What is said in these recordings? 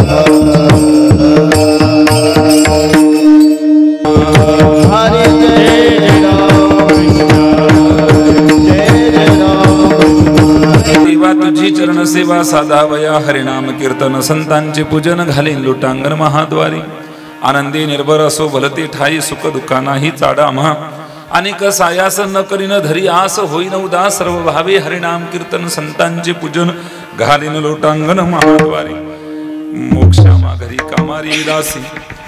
तुझी चरण सेवा साधावया हरिनाम कीर्तन संतांचे पूजन घालीन लोटांगण महाद्वारी आनंदी निर्भर असो भलते ठाई सुख दुःखा नाही चाडा आम्हा अनेक सायास न करीन धरी आस होईन उदास सर्व भावे हरिनाम कीर्तन संतांचे पूजन घालीन लोटांगण महाद्वारी मोक्षामा घरी कामारी दासी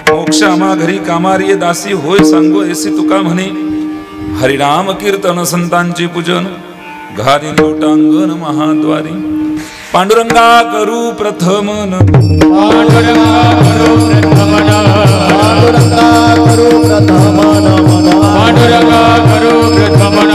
मोक्षामा घरी कामारी दासी होय सांगो ऐसी तुका म्हणे हरिनाम कीर्तन संतांचे पूजन घालीन लोटांगण महाद्वारी पांडुरंगा करू प्रथमन पांडुरंगा करू प्रथमन पांडुरंगा करू प्रथमन पांडुरंगा करू प्रथमन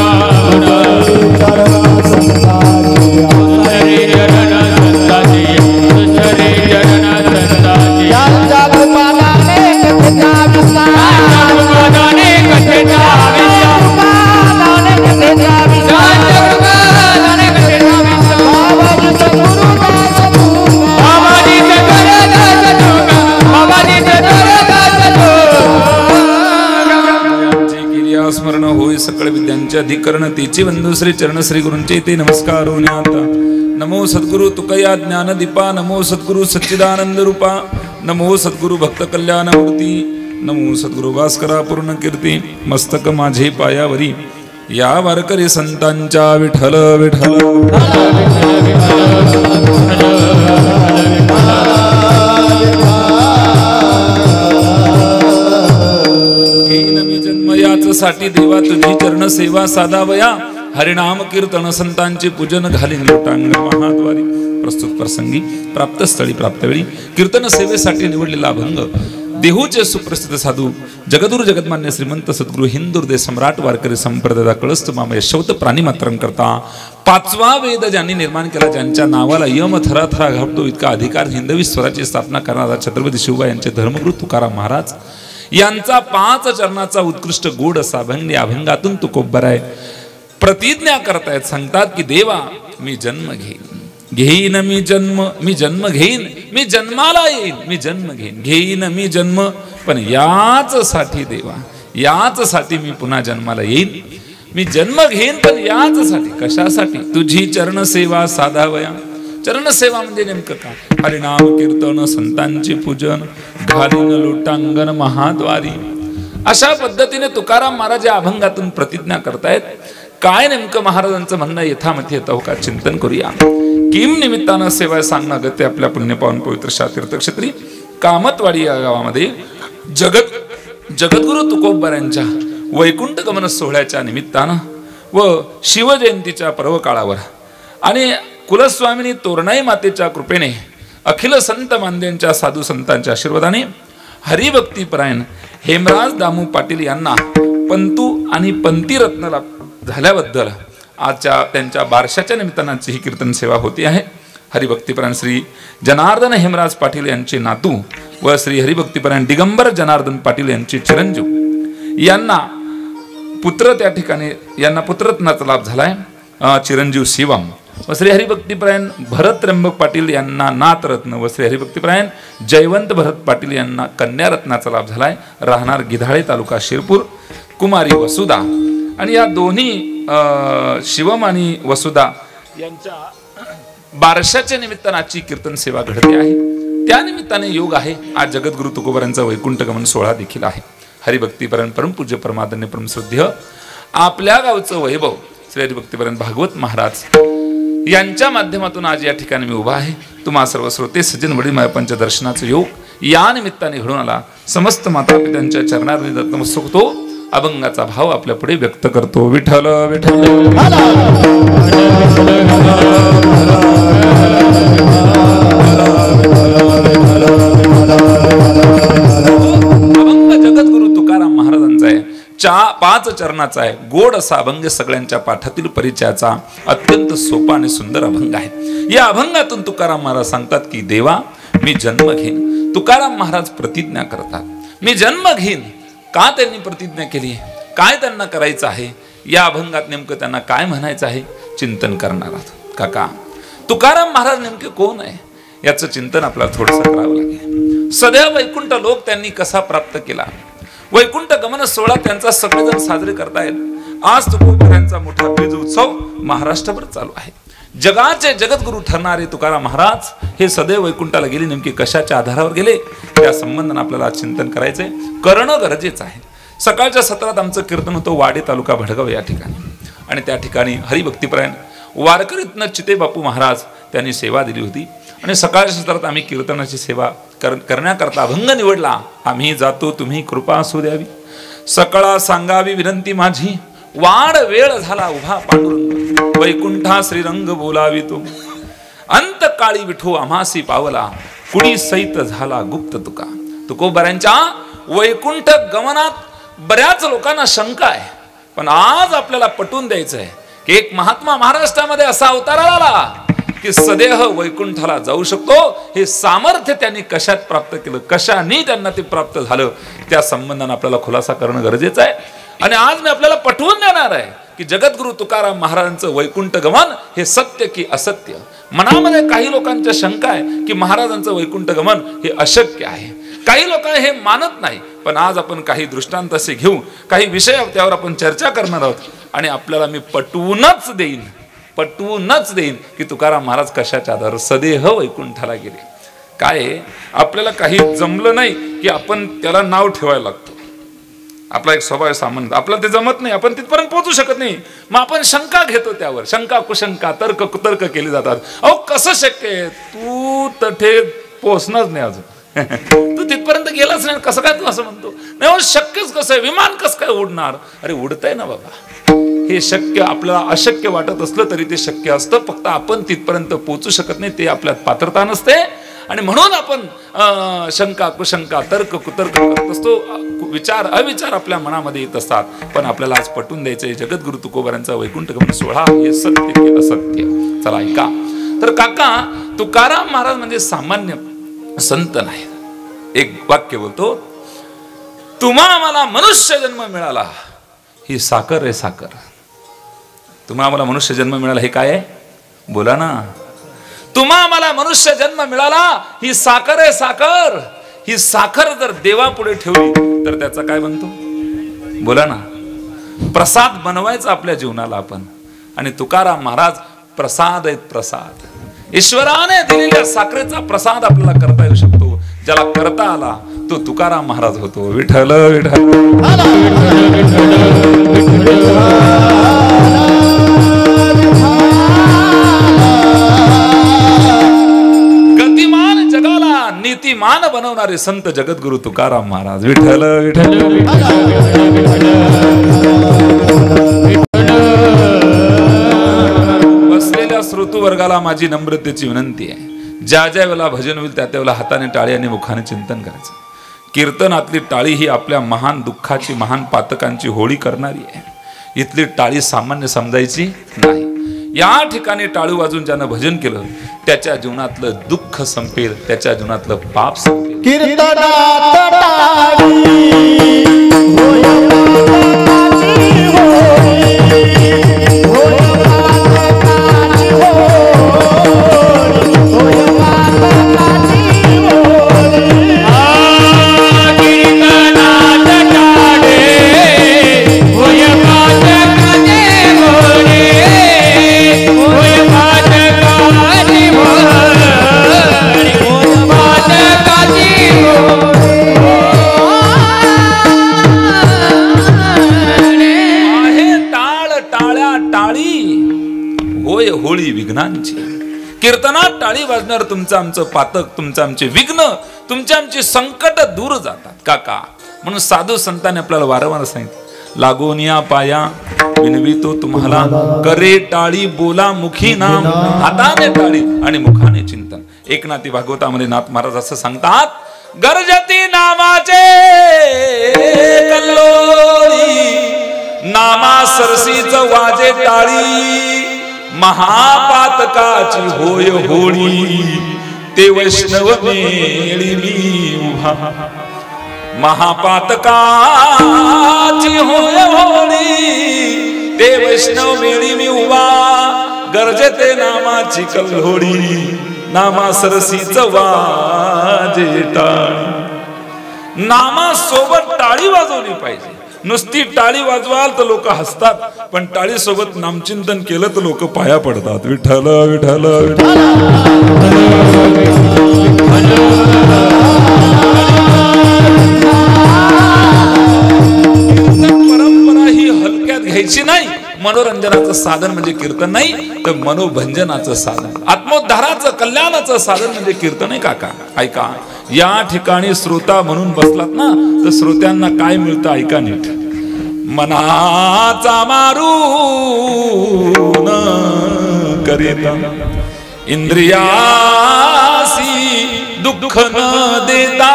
स्मरण होय सकळ विद्यांचे अधिकरण तेचे बंधू श्री चरण श्री गुरूंचे ते नमस्कार होण्याता नमो सद्गुरु तुकया ज्ञान दीपा नमो सद्गुरु सच्चिदानंद रूपा नमो सद्गुरु भक्त कल्याण मूर्ती नमो सद्गुरु भास्करा पूर्ण कीर्ती मस्तक माझे पायावरी या वारकरी संतांच्या विठ्ठल विठ्ठल साठी देवा तुझी चरण सेवा साधावया हरिनाम कीर्तन संतांचे पूजन घालीन लोटांगण महाद्वारी प्रस्तुत प्रसंगी प्राप्त स्थळी प्राप्त वेळी कीर्तन सेवेसाठी निवडलेला अभंग देहूचे सुप्रसिद्ध साधू जगद्गुरु जगन्मान्य श्रीमंत सद्गुरु हिंदुर्दे सम्राट वारकरी संप्रदाय कळस्त माम यशवंत प्राणी मात्रम करता पाचवा वेद ज्यांनी निर्माण केला ज्यांच्या नावाला यम थरा थरा घाबतो इतका अधिकार हिंदवी स्वराची स्थापना करणारा छत्रपती शिवबा यांचे धर्मगुरु तुकाराम महाराज यांचा 5 चरणाचा उत्कृष्ट गोड असा अभंग अभंगातून तुकोबर आहे प्रतिज्ञा करतायत सांगतात की देवा मी जन्म घेईन मी जन्म घेईन मी जन्माला येईन मी जन्म घेईन मी जन्म पण याच साठी देवा याच साठी मी पुन्हा जन्माला येईन मी जन्म घेईन पण याच साठी कशासाठी तुझी चरण सेवा साधावया चरण सेवा म्हणजे नेमकं काय हरिनाम कीर्तन संतांचे पूजन घालीन लोटांगण महाद्वारी अशा पद्धतीने तुकाराम महाराज या अभंगातून प्रतिज्ञा करतायत काय नेमकं महाराजांचं म्हणणं यथामथी येतं का चिंतन करूया किम निमित्तानं सेवा सांगणं गते आपल्या पुण्यपावन पवित्र तीर्थक्षेत्री कामतवाडी या गावामध्ये जगद्गुरु तुकोबर यांच्या वैकुंठ गमन सोहळ्याच्या निमित्तानं व शिवजयंतीच्या पर्व काळावर आणि कुलस्वामिनी तोरणाई मातेच्या कृपेने अखिल संत मांद्यांच्या साधू संतांच्या आशीर्वादाने हरिभक्तीपरायण हेमराज दामू पाटील यांना पंतू आणि पंतीरत्न झाल्याबद्दल आजच्या त्यांच्या बारशाच्या निमित्तानाची ही कीर्तन सेवा होती आहे हरिभक्तीपरायण श्री जनार्दन हेमराज पाटील यांचे नातू व श्री हरिभक्तीपरायण दिगंबर जनार्दन पाटील यांचे चिरंजीव यांना पुत्र त्या ठिकाणी यांना पुत्ररत्नाचा लाभ झालाय चिरंजीव शिवम व श्री हरिभक्तीपरायण भरत त्र्यंबक पाटील यांना नातरत्न व श्री हरिभक्तीपरायण जयवंत भरत पाटील यांना कन्यारत्नाचा लाभ झालाय राहणार गिधाळे तालुका शिरपूर कुमारी वसुधा आणि या दोन्ही शिवम आणि वसुधा यांच्या बारशाच्या निमित्तानाची कीर्तन सेवा घडते आहे त्या निमित्ताने योग आहे आज जगद्गुरु तुकोबरांचा वैकुंठ गमन सोहळा देखील आहे हरिभक्तीपरायण परमपूज्य परमादन्य परमश्रद्धेय आपल्या गावचं वैभव श्री हरिभक्तीपरायण भागवत महाराज यांच्या माध्यमातून आज या ठिकाणी मी उभा आहे तुम्हा सर्व श्रोते सज्जन वडील मायपांच्या दर्शनाचा योग या निमित्ताने घडून आला समस्त माता पित्यांच्या चरणार्णी नतमस्तक होतो अभंगाचा भाव आपल्या पुढे व्यक्त करतो विठ्ठल विठ्ठल अभंग जगद्गुरु तुकाराम महाराजांचा आहे 5 चरणाचा आहे गोड असा अभंग सगळ्यांच्या पाठातील परिचयाचा अत्यंत सोपा आणि सुंदर अभंग आहे या अभंगातून तुकाराम महाराज सांगतात की देवा मी जन्म घेईन तुकाराम महाराज प्रतिज्ञा करतात मी जन्म घेईन का त्यांनी प्रतिज्ञा केली काय त्यांना करायचं आहे या अभंगात नेमकं त्यांना काय म्हणायचं आहे चिंतन करणार आहोत काका तुकाराम महाराज नेमके कोण आहे याचं चिंतन आपल्याला थोडंसं करावं लागेल सदैव वैकुंठ लोक त्यांनी कसा प्राप्त केला, वैकुंठ गमन सोहळा त्यांचा सगळेजण साजरे करतायत। आज तुकोबारायांचा मोठा बीज उत्सव महाराष्ट्रभर चालू आहे। जगाचे जगद्गुरु ठरणारे तुकाराम महाराज हे सदैव वैकुंठाला गेले, नेमके कशाच्या आधारावर गेले त्या संबंधाने आपल्याला चिंतन करायचंय, करणं गरजेचं आहे। सकाळच्या सत्रात आमचं कीर्तन होतं वाडी तालुका भडगाव या ठिकाणी, आणि त्या ठिकाणी हरिभक्तीपरायण वारकरीतनं चिते बापू महाराज त्यांनी सेवा दिली होती, आणि सकाळच्या सत्रात आम्ही कीर्तनाची सेवा करण्याकरता अभंग निवडला। आम्ही जातो तुम्ही कृपा असू द्यावी, सकाळ सांगावी विनंती माझी, वाढ वेळ झाला उभा पांडुरंग, वैकुंठा श्रीरंग बोलावी तो, अंत काळी विठो आम्हासी पावला, कुणी सहित झाला गुप्त तुका। तुकोबारांच्या वैकुंठ गमनात बऱ्याच लोकांना शंका आहे, पण आज आपल्याला पटवून द्यायचं आहे की एक महात्मा महाराष्ट्रामध्ये असा अवतार आला की सदेह वैकुंठाला जाऊ शकतो। हे सामर्थ्य त्यांनी कशात प्राप्त केलं, कशाने त्यांना ते प्राप्त झालं, त्या संबंधाने आपल्याला खुलासा करणं गरजेचं आहे। आणि आज मी आपल्याला पटवून देणार आहे की जगद्गुरु तुकाराम महाराजांचं वैकुंठ गमन हे सत्य की असत्य। मनामध्ये काही लोकांच्या शंका आहे की महाराजांचं वैकुंठ गमन हे अशक्य आहे, काही लोक हे मानत नाही, पण आज आपण काही दृष्टांत असे घेऊ, काही विषय त्यावर आपण चर्चा करणार आहोत, आणि आपल्याला मी पटवूनच देईन की तुकाराम महाराज कशाच्या आधारावर सदेह वैकुंठाला गेले। काय आपल्याला काही जमलं नाही की आपण त्याला नाव ठेवायला लागतो, आपला एक स्वभाव सामान्य, आपल्याला ते जमत नाही, आपण तिथपर्यंत पोहोचू शकत नाही, मग आपण शंका घेतो, त्यावर शंका कुशंका तर्क कुतर्क केली जातात। अहो कसं शक्य आहे, तू तठे पोहोचणारच नाही अजून तू तिथपर्यंत गेलाच नाही, कसं काय तू असं म्हणतो, नाही शक्यच कसं आहे, विमान कसं काय उडणार, अरे उडतंय ना बाबा, हे शक्य आपल्याला अशक्य वाटत असलं तरी ते शक्य असतं, फक्त आपण तिथपर्यंत पोहोचू शकत नाही, ते आपल्यात पात्रता नसते, आणि म्हणून आपण शंका कुशंका तर्क कुतर्क करत असतो, विचार अविचार आपल्या मनामध्ये येत असतात। पण आपल्याला आज पटवून द्यायचंय जगद्गुरु तुकोबारांचा वैकुंठ गमन सोहळा हे सत्य की असत्य। चला ऐका, तर काका तुकाराम महाराज म्हणजे सामान्य संत नाही, एक वाक्य बोलतो, तुम्हा आम्हाला मनुष्य जन्म मिळाला ही साखर आहे साखर, तुम्हा आम्हाला मनुष्य जन्म मिळाला हे काय आहे, बोला ना, तुम्हा आम्हाला मनुष्य जन्म मिळाला ही साखर आहे साखर, ही साखर जर देवापुढे ठेवली तर त्याचा काय बनतो, बोला ना, प्रसाद बनवायचा आपल्या जीवनाला आपण, आणि तुकाराम महाराज प्रसाद आहेत, प्रसाद ईश्वराने दिलेल्या साखरेचा प्रसाद आपल्याला करता येऊ शकतो, ज्याला करता आला तो तुकाराम महाराज होतो। विठ्ठल विठ्ठल गतिमान जगाला नीतिमान बनवणारे संत जगद्गुरु तुकाराम महाराज। विठ्ठल विठ्ठल बसलेल्या श्रोतू वर्गाला माझी नम्रतेची विनंती आहे, ज्या ज्या वेळेला भजन होईल त्या त्यावेळेला हाताने टाळी आणि मुखाने चिंतन करायचं। कीर्तनातली टाळी ही आपल्या महान दुःखाची महान पातकांची होळी करणारी आहे, इथली टाळी सामान्य समजायची नाही। या ठिकाणी टाळू वाजून ज्यानं भजन केलं त्याच्या जीवनातलं दुःख संपेल, त्याच्या जीवनातलं पाप संपेल। कीर्तनात होळी विघ्नांची, कीर्तनात टाळी वाजणार तुमचं आमचं पातक, तुमचं आमचे विघ्न, तुमचे आमचे संकट दूर जातात काका। म्हणून साधू संतांनी आपल्याला वारंवार सांगितलं, लागून या पाया विनवितो तुम्हाला, करे टाळी बोला मुखी नाम, हाताने टाळी आणि मुखाने चिंतन। एकनाथी भागवतामध्ये नाथ महाराज असं सांगतात, गरजती नामाचे कल्लोळी, नामा सरसीच वाजे टाळी, महापातकाची होय होळी, ते वैष्णव मेळी मी उभा, महापातकाची होय होळी, ते वैष्णव मेळी मी उभा, गरजते नामाची कल्लोळी, नामा सरसीच वाजे टाळी. नामासोबत टाळी वाजवली पाहिजे. नुसती टाळी वाजवाल तर लोक हसतात, पण टाळी सोबत नामचिंतन केलं तर लोक पाया पडतात. विठ्ठल विठ्ठल विठ्ठल. परंपरा ही हलक्यात घ्यायची नाही. मनोरंजनाचं साधन म्हणजे कीर्तन नाही, तर मनोभंजनाचं साधन, आत्मोद्धाराचं कल्याणाचं साधन म्हणजे कीर्तन आहे. काका ऐका, या ठिकाणी श्रोता म्हणून बसलात ना, तर श्रोत्यांना काय मिळतं ऐका नीट. मनाचा मारून करीता इंद्रियासी दुःख न देता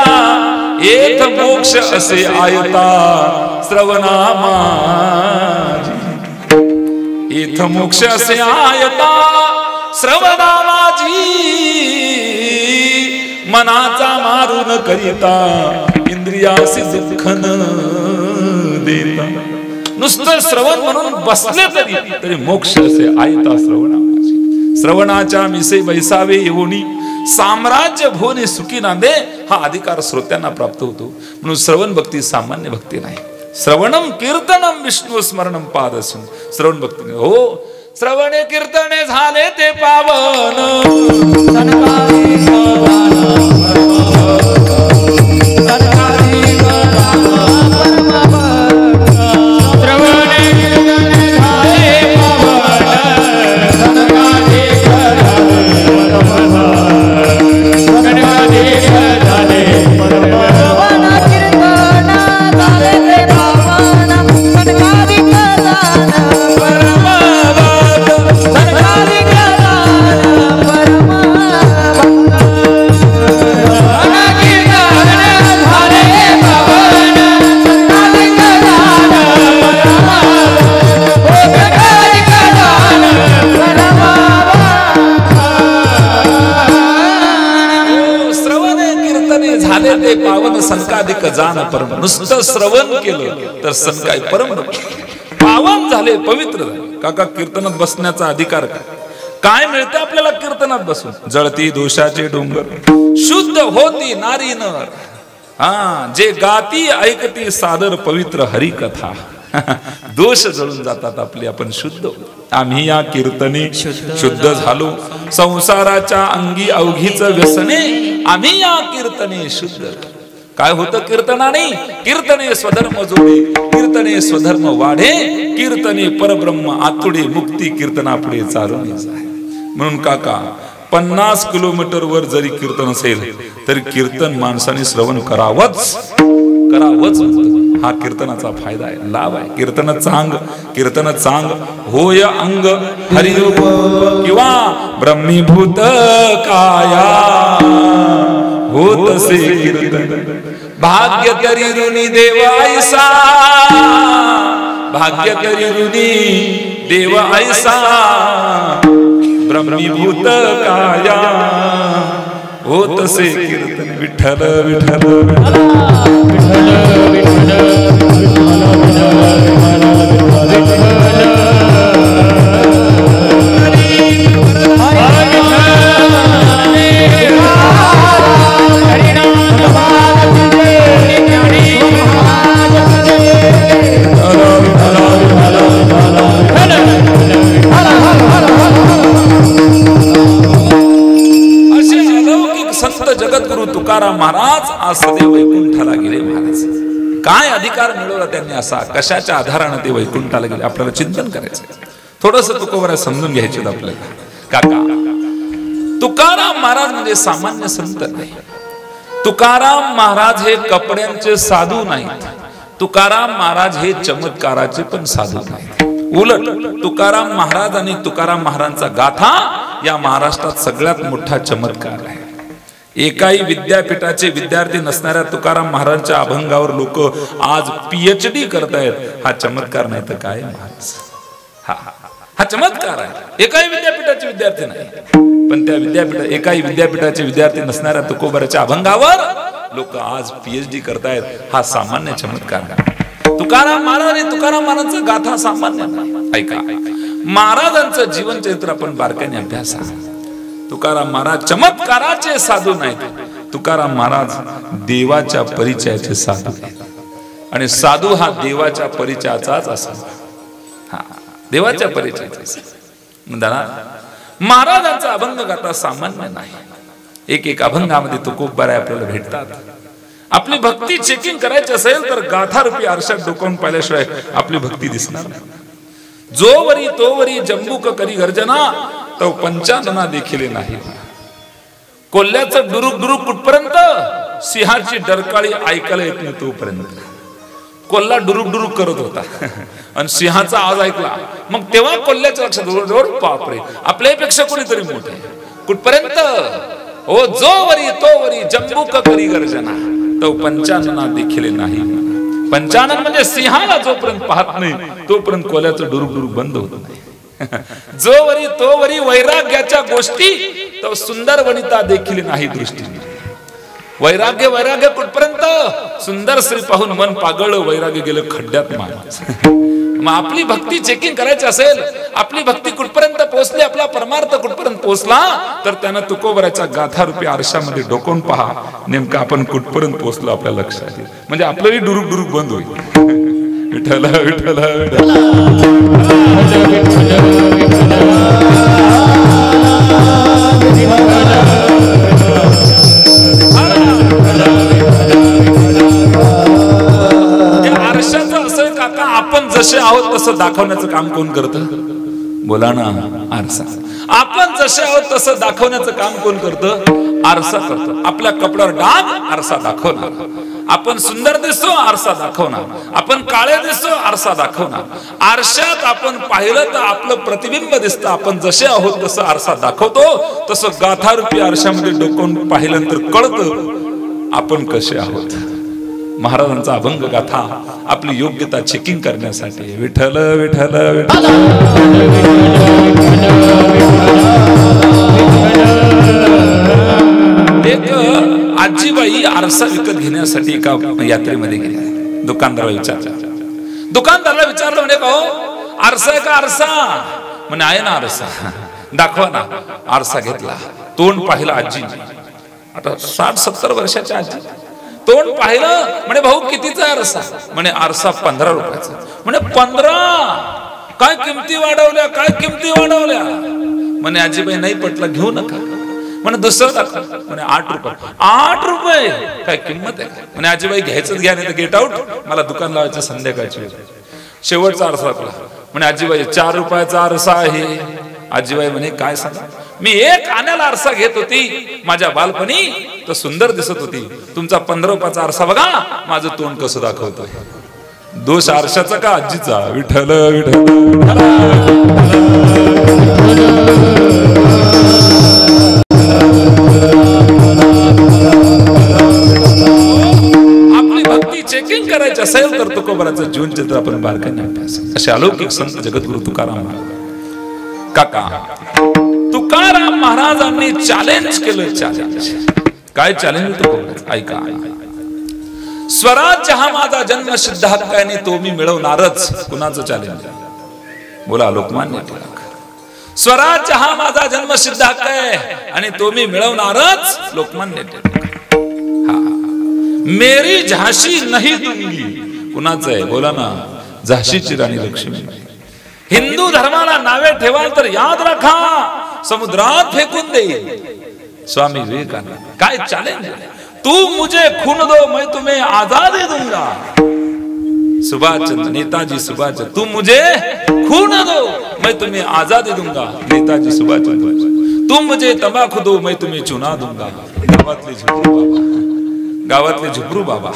एक मोक्ष असे आयता श्रवणामाजी. एक मोक्ष असे आयता श्रवणामाजी. मनाचा मारून करीता इंद्रियासी दुःख न देता. नुसतं श्रवण म्हणून बसले तरी मोक्ष असे आयता श्रवणामाजी. श्रवणाच्या मिसे बैसावे येवोनी साम्राज्य भोने सुखी नांदे. हा अधिकार श्रोत्यांना प्राप्त होतो. म्हणून श्रवण भक्ती सामान्य भक्ती नाही. श्रवणम कीर्तनम विष्णू स्मरणम पादसून. श्रवण भक्ती हो. श्रवणे कीर्तने झाले ते पावन. संकाधिक जान परम. नुसतं श्रवण केलं तर संकाय परम पावन झाले, पवित्र झाले. काका कीर्तनात बसण्याचा अधिकार काय मिळतं आपल्याला कीर्तनात बसून? जळती दोषाचे डोंगर शुद्ध होती नारी नर. जे गाती ऐकती सादर पवित्र हरिकथा. दोष जळून जातात आपले, आपण शुद्ध. आम्ही या कीर्तने शुद्ध झालो. संसाराच्या अंगी अवघीच व्यसने आम्ही या कीर्तने शुद्ध. काय होतं कीर्तनाने? कीर्तने स्वधर्म जोडे, कीर्तने स्वधर्म वाढे, कीर्तने परब्रह्म आतुडे, मुक्ती कीर्तना पुढे चालून जाय. म्हणून काका 50 किलोमीटर वर जरी कीर्तन असेल तरी कीर्तन माणसाने श्रवण करावंच. हा कीर्तनाचा फायदा आहे, लाभ आहे. कीर्तन चांग होय अंग हरिरूप किंवा ब्रह्मीभूत काया होत से कीर्तन. भाग्य तरी ऋणी देव ऐसा, भाग्य तरी ऋणी देव ऐसा ब्रह्मीभूत काया होत से कीर्तन. विठ्ठल विठ्ठल जगद्गुरु तुकाराम महाराज आज सदैव वैकुंठाला गेले. महाराज काय अधिकार मिळवला त्यांनी असा? कशाच्या आधाराने ते वैकुंठाला गेले? आपल्याला चिंतन करायचं. थोडस तुकोबरा समजून घ्यायचे आपल्याला. काका तुकाराम महाराज म्हणजे सामान्य संत नाही. तुकाराम महाराज हे कपड्यांचे साधू नाहीत. तुकाराम महाराज हे चमत्काराचे पण साधू नाहीत. उलट तुकाराम महाराज आणि तुकाराम महाराजांचा गाथा या महाराष्ट्रात सगळ्यात मोठा चमत्कार आहे. एकाही विद्यापीठाचे विद्यार्थी नसणाऱ्या तुकाराम महाराजांच्या अभंगावर लोक आज PhD करतायत. हा चमत्कार नाही तर काय महाराज? हा चमत्कार आहे. एकाही विद्यापीठाचे विद्यार्थी नाही, पण त्या एकाही विद्यापीठाचे विद्यार्थी नसणाऱ्या तुकोबराच्या अभंगावर लोक आज PhD करतायत. हा सामान्य चमत्कार नाही. तुकाराम महाराज आणि तुकाराम महाराजांचा गाथा सामान्य नाही. ऐका, महाराजांचं जीवन चरित्र आपण बारकाईने अभ्यासा. तुकाराम महाराज चमत्काराचे साधू नाहीत, तुकाराम महाराज देवाच्या परिचयाचे साधू आहेत. आणि साधू हा देवाच्या परिचयाचाच असावा. हा देवाच्या परिचयाचा. महाराजांचा अभंग गाथा सामान्य नाही. एक अभंगामध्ये तुकोबाराय आपल्याला भेटतात. आपली भक्ती चेकिंग करायची असेल तर गाथा रूपी आरशात डोकावून पाहिल्याशिवाय आपली भक्ती दिसणार नाही. जोवरी तोवरी जंबूक करी गर्जना तो पंचानना देखील नाही. कोल्ह्याचं डुरुक डुरुक कुठपर्यंत, सिंहाची डरकाळी ऐकायला येत नाही तोपर्यंत. कोल्हा डुरुक डुरुक करत होता आणि सिंहाचा आवाज ऐकला, मग तेव्हा कोल्ह्याच्या लक्षात बापरे आपल्यापेक्षा कोणीतरी मोठे. कुठपर्यंत, ओ जोवरी तोवरी जंबूक करी गर्जना तो पंचानना देखील नाही. पंचानन म्हणजे सिंहाला जोपर्यंत पाहत नाही तोपर्यंत कोल्ह्याचं डुरुक डुरुक बंद होत नाही. जोवरी तोवरी वैराग्याच्या गोष्टी तो सुंदर वनिता देखील नाही दृष्टी. वैराग्य वैराग्य कुठपर्यंत, सुंदर स्त्री पाहून मन पागळ, वैराग्य गेलं खड्ड्यात माणूस. मग आपली भक्ती चेकिंग करायची असेल, आपली भक्ती कुठपर्यंत पोहोचली, आपला परमार्थ कुठपर्यंत पोहोचला, तर त्यानं तुकोबराच्या गाथा रूपी आरशामध्ये डोकून पहा नेमकं आपण कुठपर्यंत पोहोचलो आपल्या लक्षात येईल. म्हणजे आपलंही डुरुक डुरुक बंद होईल. विठ्ठल विठ्ठल विठ्ठल आरशाचं असं काका, आपण जसे आहोत तसं दाखवण्याचं काम कोण करतं? बोला ना, आरसा. आपण जसे आहोत तसं दाखवण्याचं काम कोण करतं? आरसा करतो. आपल्या कपड्यावर डाग, आरसा दाखवणार. आपण सुंदर दिसतो, आरसा दाखवणार. आपण काळे दिसतो, आरसा दाखवणार. आरशात आपण पाहिलं तर आपलं प्रतिबिंब दिसतं. आपण जसे आहोत तसं आरसा दाखवतो. तसं गाथारूपी आरशामध्ये डोकून पाहिल्यानंतर कळतं आपण कसे आहोत. महाराजांचा अभंग गाथा आपली योग्यता चेकिंग करण्यासाठी. विठ्ठल विठ्ठल विठ्ठल. एक आजीबाई आरसा विकत घेण्यासाठी एका यात्रेमध्ये गेल्या. दुकानदाराला विचारलं म्हणे भाऊ आरसा आहे का? आरसा म्हणे आहे ना आरसा. दाखवा ना. आरसा घेतला, तोंड पाहिलं आजीने. आता 60-70 वर्षाच्या आजी. तोंड पाहिलं, म्हणे भाऊ कितीचा आरसा? म्हणे आरसा 15 रुपयाचा. म्हणे 15? काय किमती वाढवल्या, काय किमती वाढवल्या? म्हणे आजीबाई नाही पटलं, घेऊ नका. म्हणे दुसरं दाखव. म्हणे 8 रुपये. 8 रुपये काय किंमत आहे? म्हणे आजीबाई घ्यायचंच घ्या, नाही तर गेट आउट, मला दुकान लावायचं संध्याकाळची वेळ. शेवटचा आरसा दाखवला. म्हणे आजीबाई 4 रुपयाचा आरसा आहे. आजीबाई म्हणे काय सांगा, मी 1 आण्याला आरसा घेत होती माझ्या बालपणी, तर सुंदर दिसत होती. तुमचा 15 रुपयाचा आरसा बघा माझं तोंड कसं दाखवतोय. दोष आरशाचा का आजीचा? विठ्ठल विठ्ठल. आपली भक्ती चेकिंग करायची असेल तर तुकोबाराचं जीवन चित्र आपण बारकाईने अभ्यास. असे अलौकिक संत जगद्गुरु तुकाराम काका. तुकाराम महाराजांनी चॅलेंज केलं. चॅलेंज काय चॅलेंज होतं? ऐका. स्वराज्य हा माझा जन्म सिद्ध हक्क आहे, तो मी मिळवणारच. कुणाचं चॅलेंज? बोला लोकमान्य टिळक. स्वराज्य हा माझा जन्म सिद्ध हक्क आहे आणि तो मी मिळवणारच. लोकमान्य टिळक. हा, मेरी झाशी नाही दूंगी. कुणाचं आहे? बोला ना, झाशीची राणी लक्ष्मी. हिंदू धर्माला नावे ठेवाल तर याद राखा, समुद्रात फेकून देईल. स्वामी विवेकानंद. काय चॅलेंज? तू मुझे खून दो मैं तुम्हें आजादी दूंगा. सुभाष चंद्र, नेताजी सुभाष चंद्र. तू मुझे खून दो मैं तुम्हें आजादी दूंगा. नेताजी सुभाष चंद्र. तू मुझे तंबाखू दो मैं तुम्हें चुना दूंगा. गावातले झुपरू बाबा. गावातले झुपरू बाबा.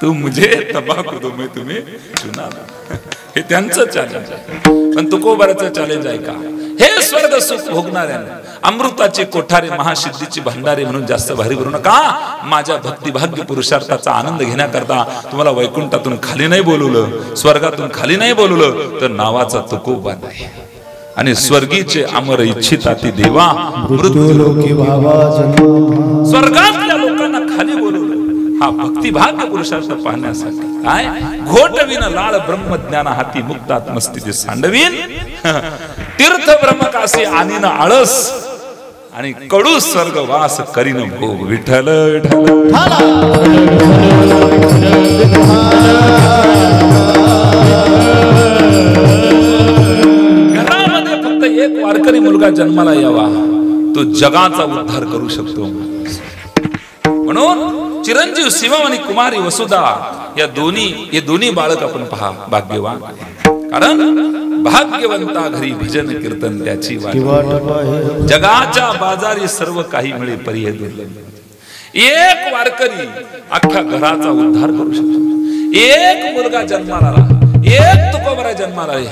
तू मुझे तंबाखू दो मैं तुम्हें चुना दूंगा. हे त्यांचं चॅलेंज आहे. पण तुकोबाराचं चॅलेंज आहे का? हे स्वर्ग सुख भोगणाऱ्यांना अमृताचे कोठारे महासिद्धीची भंडारे म्हणून जास्त भारी भरू नका. माझ्या भक्तिभाग्य पुरुषार्थाचा आनंद घेण्याकरता तुम्हाला वैकुंठातून खाली नाही बोलवलं, स्वर्गातून खाली नाही बोलवलं, तर नावाचा तुकोबा नाही. आणि स्वर्गीचे अमर इच्छिता ती देवा मृत्यूलोकी भावा जन्म. स्वर्गातल्या लोकांना खाली बोलवलं हा भक्तिभाग्य पुरुषार्थ पाहण्यासाठी. काय घोटविन लाळ ब्रह्मज्ञान हाती मुक्तात मस्ती सांडवीन. तीर्थ ब्रह्मकाशी आणीन आळस. आणि कडू स्वर्गवास करीन भोग विठ्ठल विठ्ठल. घरामध्ये फक्त एक वारकरी मुलगा जन्माला यावा, तो जगाचा उद्धार करू शकतो. म्हणून चिरंजीव शिवम आणि कुमारी वसुधा या दोन्ही बाळक आपण पहा भाग्यवान. कारण भाग्यवंता घरी भजन कीर्तन त्याची वाट. जगाच्या बाजारी सर्व काही मिळे परी हे दुर्लभ. एक वारकरी अख्ख्या घराचा उद्धार करू शकतो. एक मुलगा जन्माला आला, एक तुकोबरा जन्माला आले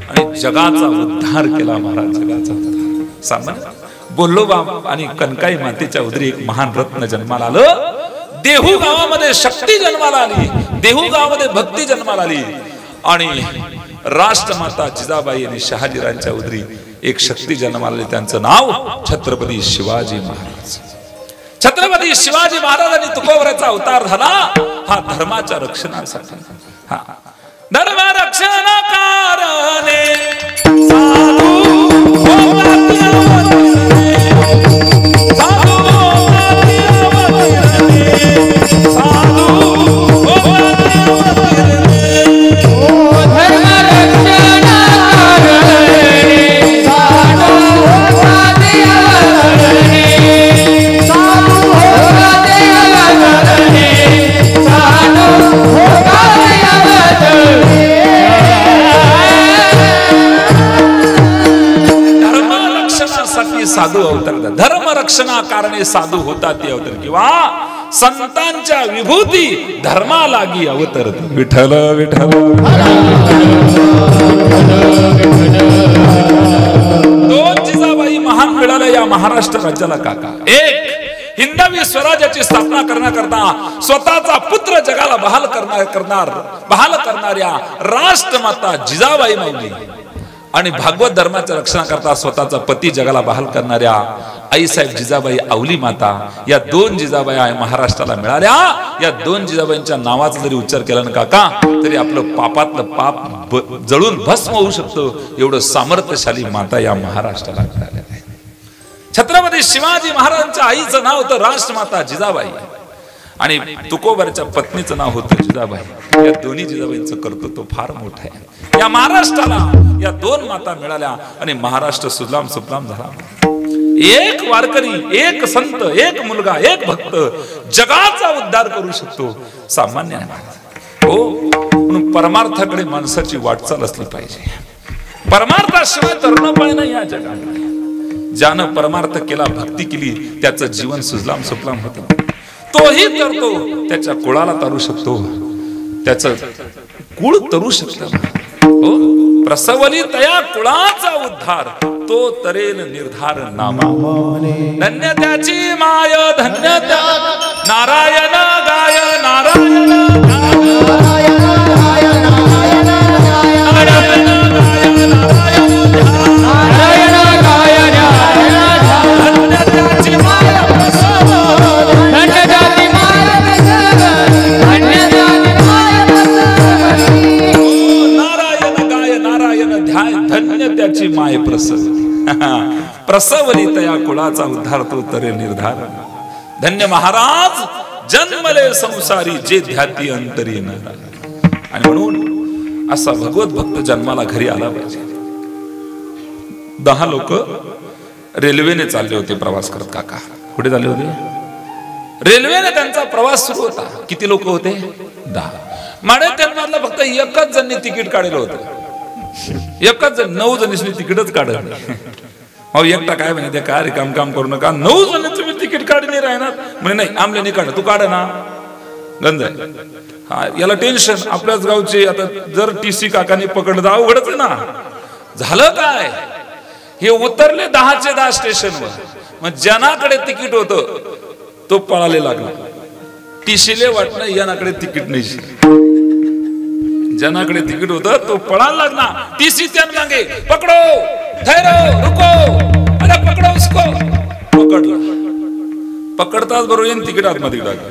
आणि जगाचा उद्धार केला महाराज. जगाचा उद्धार सामान्य बोललो बाप आणि कनकाई मातेच्या उदरी एक महान रत्न जन्माला आलं. देहू गावामध्ये शक्ती जन्माला आली, देहू गावामध्ये भक्ती जन्माला आली आणि राष्ट्रमाता जिजाबाई आणि शहाजीराजांच्या उदरी एक शक्ती जन्माला आली. त्यांचं नाव छत्रपती शिवाजी महाराज. छत्रपती शिवाजी महाराजांनी तुकोबऱ्याचा अवतार झाला हा धर्माच्या रक्षणासाठी. हा धर्म रक्षण कारणे साधू साधू अवतार. धर्म रक्षणा कारणे साधू होता ते अवतार किंवा संतांच्या विभूती धर्मा लागी अवतर. विठ्ठल विठ्ठल. दोन जिजाबाई महान मिळाल्या या महाराष्ट्र राज्याला काका. एक हिंदवी स्वराज्याची स्थापना करण्याकरता स्वतःचा पुत्र जगाला बहाल करणाऱ्या राष्ट्रमाता जिजाबाई माऊली आणि भागवत धर्माच्या रक्षणाकरता स्वतःचा पती जगाला बहाल करणाऱ्या आईसाहेब जिजाबाई अवली माता. या दोन जिजाबाई महाराष्ट्राला मिळाल्या. या दोन जिजाबाईंच्या नावाचा जरी उच्चार केला ना काका तरी आपलं पापातलं पाप जळून भस्म होऊ शकतं. एवढं सामर्थ्यशाली माता या महाराष्ट्राला मिळाल्या. छत्रपती शिवाजी महाराजांच्या आईचं नाव होतं राष्ट्रमाता जिजाबाई आणि तुकोबऱ्याच्या पत्नीचं नाव होतं जिजाबाई. या दोन्ही जिजाबाईंचं कर्तृत्व फार मोठं आहे. या महाराष्ट्राला या दोन माता मिळाल्या आणि महाराष्ट्र सुजलाम सुफलाम झाला. एक वारकरी, एक संत, एक मुलगा, एक भक्त जगाचा उद्धार करू शकतो. सामान्य आहे हो. म्हणून परमार्थाकडे माणसाची वाटचाल असली पाहिजे. परमार्थाशिवाय तरुणपणे नाही या जगामध्ये. ज्यानं परमार्थ केला, भक्ती केली, त्याचं जीवन सुजलाम सुफलाम होतं. तोही तरतो त्याच्या कुळाला तारू शकतो, त्याचं कुळ तरू शकतो. हो, प्रसवली तया कुळाचा उद्धार, तो तरेल निर्धार नामा. धन्य त्याची माय, धन्य त्या नारायण गाय, नारायण त्याची माय प्रसवली तया कुळाचा उद्धार, तो तरे निर्धार. धन्य महाराज जन्मले संसारी, जे ध्याती अंतरी न. आणि म्हणून असा भगवत भक्त जन्माला घरी आला पाहिजे. 10 लोक रेल्वेने चालले होते प्रवास करत. काका कुठे चालले होते? रेल्वेने त्यांचा प्रवास सुरू होता. किती लोक होते? 10. माडे त्यांना फक्त एकच जणांनी तिकीट काढलं होतं. एकच जण, 9 जणांनी तिकीटच काढलं. अहो एकटा काय म्हणे, काय रे काम करू नका, 9 जण तुम्ही तिकीट काढणे राहणार म्हणे. नाही आमले नाही काढ, तू काढ ना. गंज आहे हा, याला टेन्शन. आपल्याच गावचे आता जर TC काकाने पकडलं अवघडच आहे ना. झालं काय, हे उतरले 10चे 10 स्टेशनवर. मग ज्यानाकडे तिकीट होतं तो पळाले लागला. TCले वाटलं यानाकडे तिकीट नाही. ज्यानाकडे तिकीट होतं तो पळायला लागला. TC त्यान मागे, पकडो, ठहरो, रुको, अरे पकडो उसको. पकडला. पकडताच बरोबर येईन तिकीट आतमध्ये टाकलं.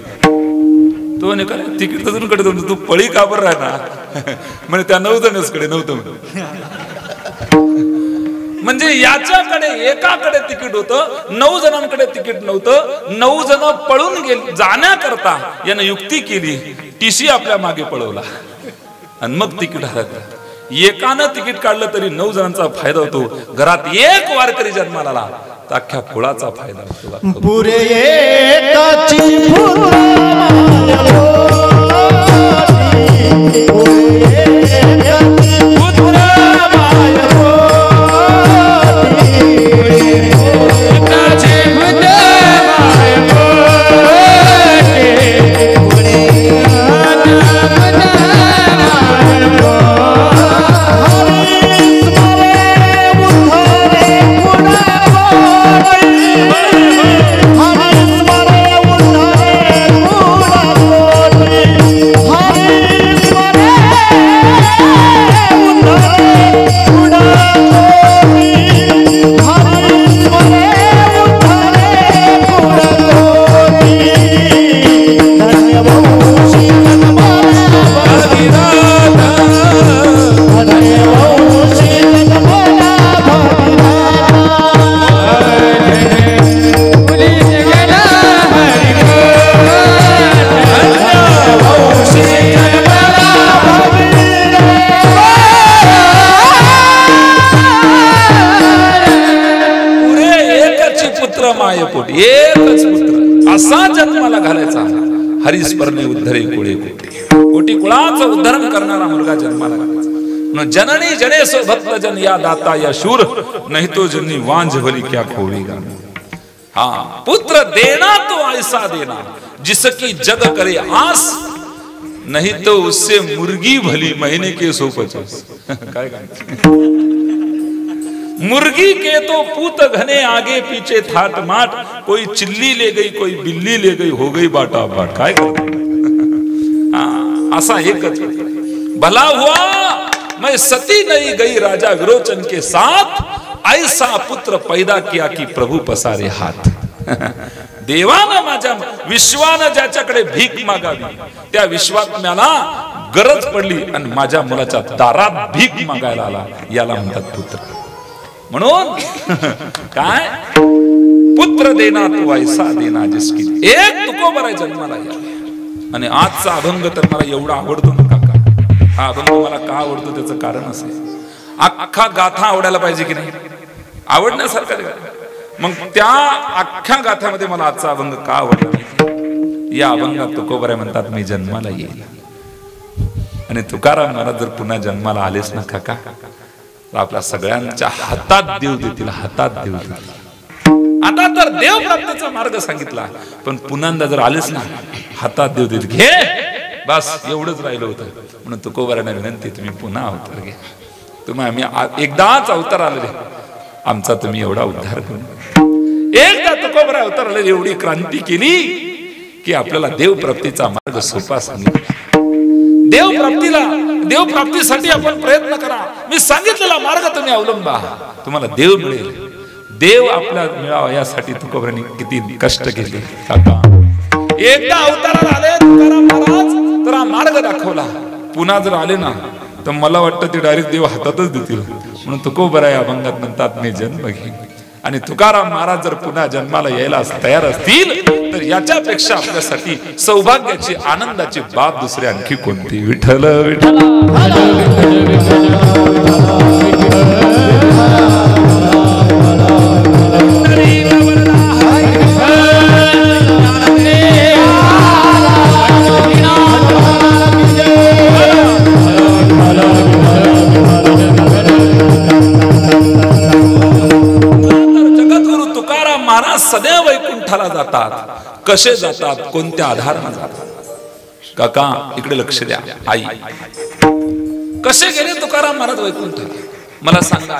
तो नाही का तिकीट तर कडे तू पळी का बरं राहणार म्हणे. त्या 9 जणच कडे नव्हतं. म्हणजे याच्याकडे एकाकडे तिकीट होतं, 9 जणांकडे तिकीट नव्हतं. 9 जण पळून गेले जाण्याकरता यानं युक्ती केली, टीसी आपल्या मागे पळवला आणि मग तिकीट हरवलं. एकानं तिकीट काढलं तरी 9 जणांचा फायदा होतो. घरात एक वारकरी जन्माला आला तर अख्ख्या कुळाचा फायदा होतो. पुरे एकाची एकच पुत्र असा जन्माला घालायचा. हरिस्पर्णे उद्धरे कुळे कोटी, कोटी कुळाचं उद्धरण करणारा मुलगा जन्माला घालायचा. जननी जनेसो भक्त जन या दाता या शूर, नहीं तो जननी वांझ भली क्या खोवेगा. हाँ, पुत्र देना तो ऐसा देना जिसकी जग करे आस, नहीं तो उससे मुर्गी भली महीने के 150. काय मुर्गी के तो पूत घने आगे पीछे थाट माट, कोई चिल्ली ले गई कोई बिल्ली ले गई, हो गई बाटा बाट. काय असा एकच. भला हुआ मैं सती नहीं गई राजा विरोचन के साथ, ऐसा पुत्र पैदा किया की प्रभू पसारे हात. देवानं माझ्या विश्वानं ज्याच्याकडे भीक मागावी त्या विश्वात्म्याला गरज पडली आणि माझ्या मुलाच्या दारात भीक मागायला आला. याला म्हणतात पुत्र. म्हणून काय पुत्र देना तो ऐसा देना जिसकी. एक तुकोबर जन्माला या. आणि आजचा अभंग तर मला एवढा आवडतो ना काका. हा अभंग मला का आवडतो त्याचं कारण असं आहे, अख्खा गाथा आवडायला पाहिजे की नाही, आवडण्यासारखा. मग त्या अख्ख्या गाथ्यामध्ये मला आजचा अभंग का आवडला नाही. या अभंगात तुकोबर म्हणतात मी जन्माला येईल. आणि तुकाराम महाराज जर पुन्हा जन्माला आलेच ना काका, आपल्या सगळ्यांच्या हातात देव देतील, हातात देव देतील. आता तर देव प्राप्तीचा मार्ग सांगितला, पण पुन्हा जर आलेच ना हातात देव देतील. घे बस एवढंच राहिलं होतं. म्हणून तुकोबारांना विनंती, तुम्ही पुन्हा अवतार घ्या. तुम्ही आम्ही एकदाच अवतार आलेले, आमचा तुम्ही एवढा उद्धार करून. एकदा तुकोबारा अवतार आलेले एवढी क्रांती केली की आपल्याला देव प्राप्तीचा मार्ग सोपा सांगितला. देव प्राप्तीसाठी आपण प्रयत्न करा. मी सांगितलेला मार्ग तुम्ही अवलंबा, तुम्हाला देव मिळेल. देव आपल्या मिळावा यासाठी तुकोबारांनी किती कष्ट केले काका. एकदा अवताराला आले तुकाराम महाराज तर हा मार्ग दाखवला. पुन्हा जर आले ना तर मला वाटतं ते डायरेक्ट देव हातातच देतील. म्हणून तुकोबारा या अभंगात म्हणतात मी जन्म घेईन. आणि तुकाराम महाराज जर पुन्हा जन्माला यायला तयार असतील तर याच्यापेक्षा आपल्यासाठी सौभाग्याची आनंदाची बाब दुसरी आणखी कोणती. विठ्ठल विठ्ठल सदैव वैकुंठाला जातात. कसे जातात, कोणत्या आधाराने जातात. काका इकडे लक्ष द्या. आई कसे गेले तुकाराम महाराज वैकुंठाला मला सांगा.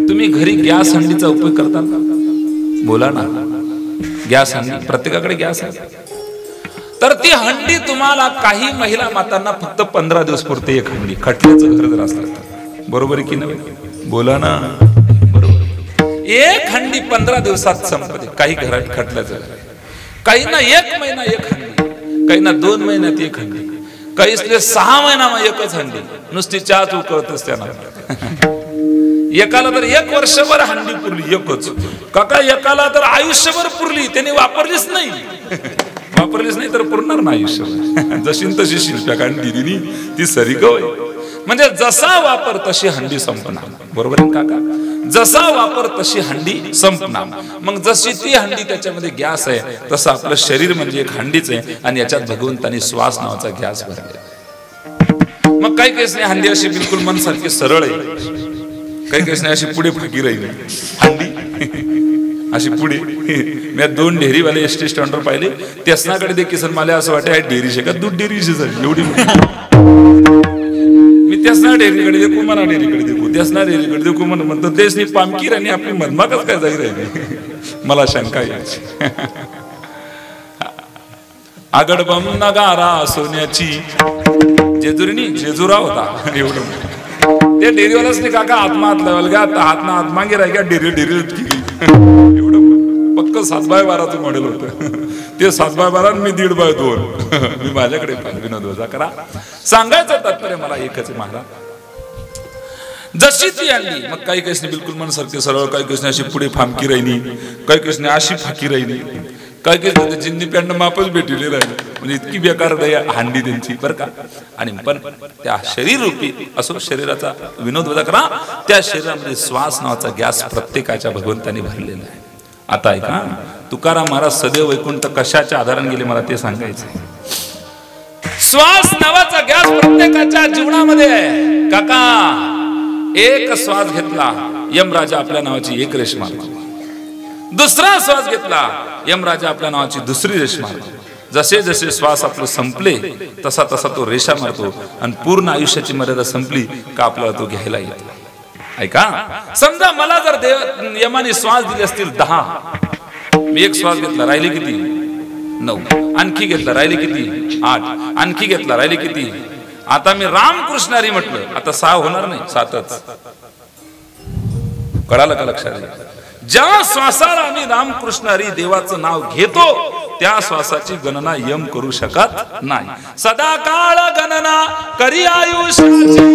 तुम्ही घरी गॅस हंडीचा उपयोग करता? बोला ना. गॅस हंडी प्रत्येकाकडे गॅस आहे. तर ती हंडी तुम्हाला काही महिला मातांना फक्त 15 दिवस पुरते एक हंडी. खटल्याचं घर जर असलं तर बरोबर आहे की नाही? बोला ना. एक हंडी 15 दिवसात संपते. काही घरात खटल्याचं, काही ना 1 महिना एक हंडी, काही ना 2 महिन्यात एक हंडी, काही 6 महिना एकच हंडी. नुसती चहाच उकळतच त्यांना. एकाला तर 1 वर्षभर हंडी पुरली, एकच. काका एकाला तर आयुष्यभर पुरली, त्यांनी वापरलीच नाही. वापरलीच नाही तर पुरणार ना आयुष्यभर. जशी तशी शिल्प्या हंडी दिली ती सरी गवय. म्हणजे जसा वापर तशी हंडी संपणार. बरोबर आहे काका? जसा वापर तशी हंडी संपणार. मग जशी ती हंडी त्याच्यामध्ये गॅस आहे, तसं आपलं शरीर म्हणजे एक हंडीच आहे आणि याच्यात भगवंतानी श्वास नावाचा गॅस भरले. मग काही केस नाही हंडी अशी बिलकुल मनसारखी सरळ आहे, काही केस नाही अशी पुढे फाकी राहिली हंडी अशी पुढे. मी 2 डेअरीवाले एसटी स्टँडवर पाहिले, त्यासनाकडे देखील सर मला असं वाटतं डेअरी शेका दूध डेअरीची झाली एवढी. मी त्यासना डेअरीकडे देखू म्हणा, डेअरीकडे देखू त्यासना डेअरीकडे देखू म्हणतो देशनी पामकीर आणि आपली मधमाकच काय जाई राहिली. मला शंका यायची. आगडबम नगारा सोन्याची जेजुरीनी जेजुरा होता एवढं. ते डेअरीवालाच नाही काका आत्मा हात लावायला घ्या, हातना हात मागे राही घ्या, डेअरी एवढं पक्क 7x12 मॉडेल होतं. ते 7x12 मी 1.5x2. मी माझ्याकडे विनोद वजा करा. सांगायचं तात्पर्य मला एकच आहे महाराज, जशी ती आणली मग काही केसने बिलकुल मनसारखे सरळ, काही केसने अशी पुढे फामकी राहिली, काही केसने अशी फाकी राहिली, काही केसने जिन्नी पॅन्ट मापच भेटले राहिले. म्हणजे इतकी बेकार हंडी त्यांची बरं का. आणि पण त्या शरीर रूपी असो शरीराचा विनोद वजा करा, त्या शरीरामध्ये श्वास नावाचा गॅस प्रत्येकाच्या भगवंताने भरलेला आहे. आता ऐका, तुकाराम महाराज सदैव वैकुंठ कशाच्या आधाराने गेले मला ते सांगायचं. श्वास नावाचा गॅस प्रत्येकाच्या जीवनामध्ये आहे काका. एक श्वास घेतला यमराजा आपल्या नावाची एक रेष मारतो, दुसरा श्वास घेतला यमराजा आपल्या नावाची दुसरी रेष मारतो. जसे जसे श्वास आपले संपले तसा तसा तो रेषा मारतो आणि पूर्ण आयुष्याची मर्यादा संपली का आपल्याला तो घ्यायला येतो. ऐका, समजा मला जर यमाने श्वास दिले असतील 10, मी एक श्वास घेतला राहिले किती 9, आणखी घेतला राहिले किती 8, आणखी घेतला राहिले किती. आता मी रामकृष्णारी म्हटलं आता 6 होणार नाही 7च. कळालं का लक्षात? ज्या श्वासाला आम्ही रामकृष्णारी देवाचं नाव घेतो त्या श्वासाची गणना यम करू शकत नाही. सदा काळ गणना करी आयुष्याची,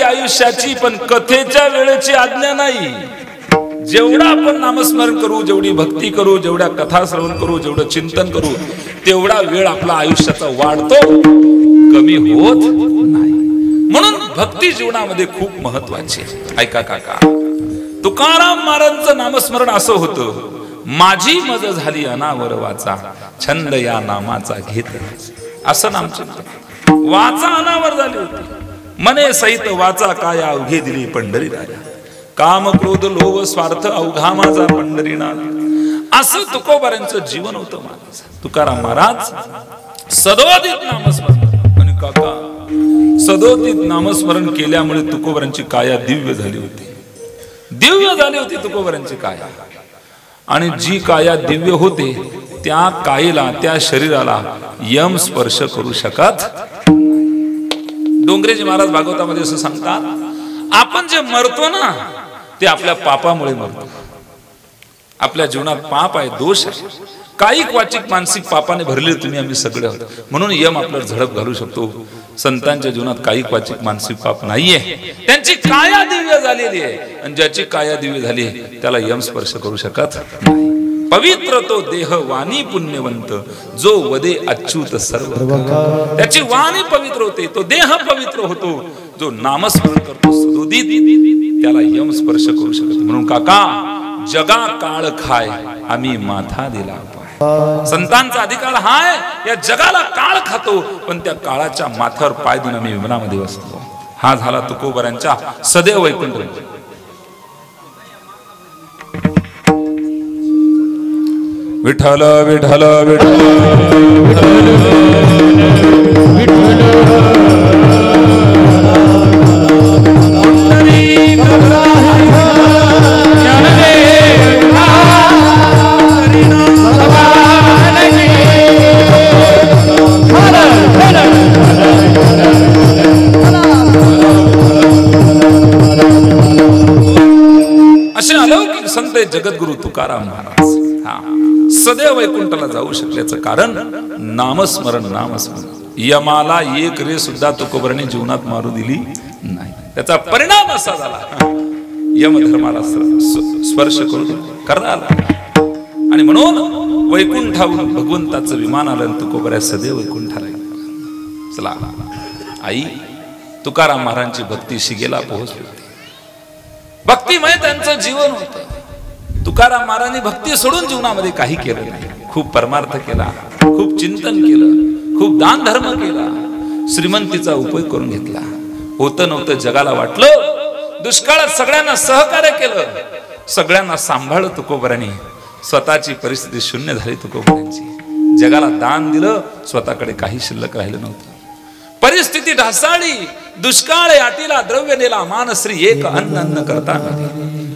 आयुष्याची पण कथेच्या वेळेची आज्ञा नाही. जेवढा आपण नामस्मरण करू, जेवढी भक्ती करू, जेवढ्या कथा श्रवण करू, जेवढं चिंतन करू, तेवढा वेळ आपला आयुष्याचा वाढतो, कमी होत नाही. म्हणून भक्ती जीवनामध्ये खूप महत्वाची. ऐका काका, तुकाराम महाराजांचं नामस्मरण असं होतं, माझी मज झाली अनावर वाचा, छंद या नामाचा घेत. असं नामचिंतन वाचा अनावर झाली होती. मने सहित वाचा काय अवघे दिली पंढरी राजा, काम क्रोध लोभ स्वार्थ अवघा माझा पंढरीनाथ. असं तुकोबारांचं जीवन होतं महाराज. तुकाराम महाराज सदोदित नामस्मरण. आणि काका सदोदित नामस्मरण केल्यामुळे तुकोबारांची काया दिव्य झाली होती. दिव्य झाली होती तुकोबारांची काया. आणि जी काया दिव्य होते त्या कायेला, त्या शरीराला यम स्पर्श करू शकत. डोंगरेजी महाराज भागवतामध्ये असं सांगतात, आपण जे मरतो ना ते आपल्या पापामुळे मरतो. आपल्या जीवनात पाप आहे, दोष आहे, कायिक वाचिक मानसिक पापाने भरले तुम्ही आम्ही सगळे आहोत. म्हणून यम आपल्याला झडप घालू शकतो. संतांच्या जीवनात कायिक वाचिक मानसिक पाप नाहीये, त्यांची काया दिव्य झालेली आहे. आणि ज्याची काया दिव्य झाली त्याला यम स्पर्श करू शकत नाही. पवित्र तो देह वाणी पुण्यवंत, जो वदे अच्युत सर्व. त्याची वाणी पवित्र होते, तो देह पवित्र होतो. जो नामस्मरण करतो सदोदित त्याला यम स्पर्श करू शकत. म्हणून काका जगा काळ खाय आम्ही माथा दिला पाय. संतांचा अधिकार हाय, या जगाला काळ खातो पण त्या काळाच्या माथ्यावर पाय देऊन आम्ही विमानामध्ये बसतो. हा झाला तुकोबारांच्या सदैव वैकुंठ. विठ्ठल विठ्ठल विठ्ठल विठ्ठल जगद्गुरु तुकाराम महाराज. हा, सदैव वैकुंठाला जाऊ शकल्याचं कारण नामस्मरण. यमाला एक रे सुद्धा तुकोबरांनी जीवनात मारू दिली नाही. त्याचा परिणाम असा झाला, यमधर्माला स्पर्श करून आला. आणि म्हणून वैकुंठावरून भगवंताचं विमान आलं. तुकोबऱ्या सदैव वैकुंठाला. चला, आई तुकाराम महाराजांची भक्ती शिगेला पोहोचली होती. भक्तिमय त्यांचं जीवन होतं. तुकाराम महाराजांनी भक्ती सोडून जीवनामध्ये काही केलं नाही. खूप परमार्थ केला, खूप चिंतन केलं, खूप दान धर्म केला, श्रीमंतीचा उपयोग करून घेतला. होतं नव्हतं जगाला वाटलं. दुष्काळात सगळ्यांना सहकार्य केलं, सगळ्यांना सांभाळलं तुकोबरांनी. स्वतःची परिस्थिती शून्य झाली तुकोबरांची. जगाला दान दिलं, स्वतःकडे काही शिल्लक राहिलं नव्हतं. परिस्थिती ढासाळली, दुष्काळ अटीला द्रव्य नेला, मानश्री एक अन्न करता.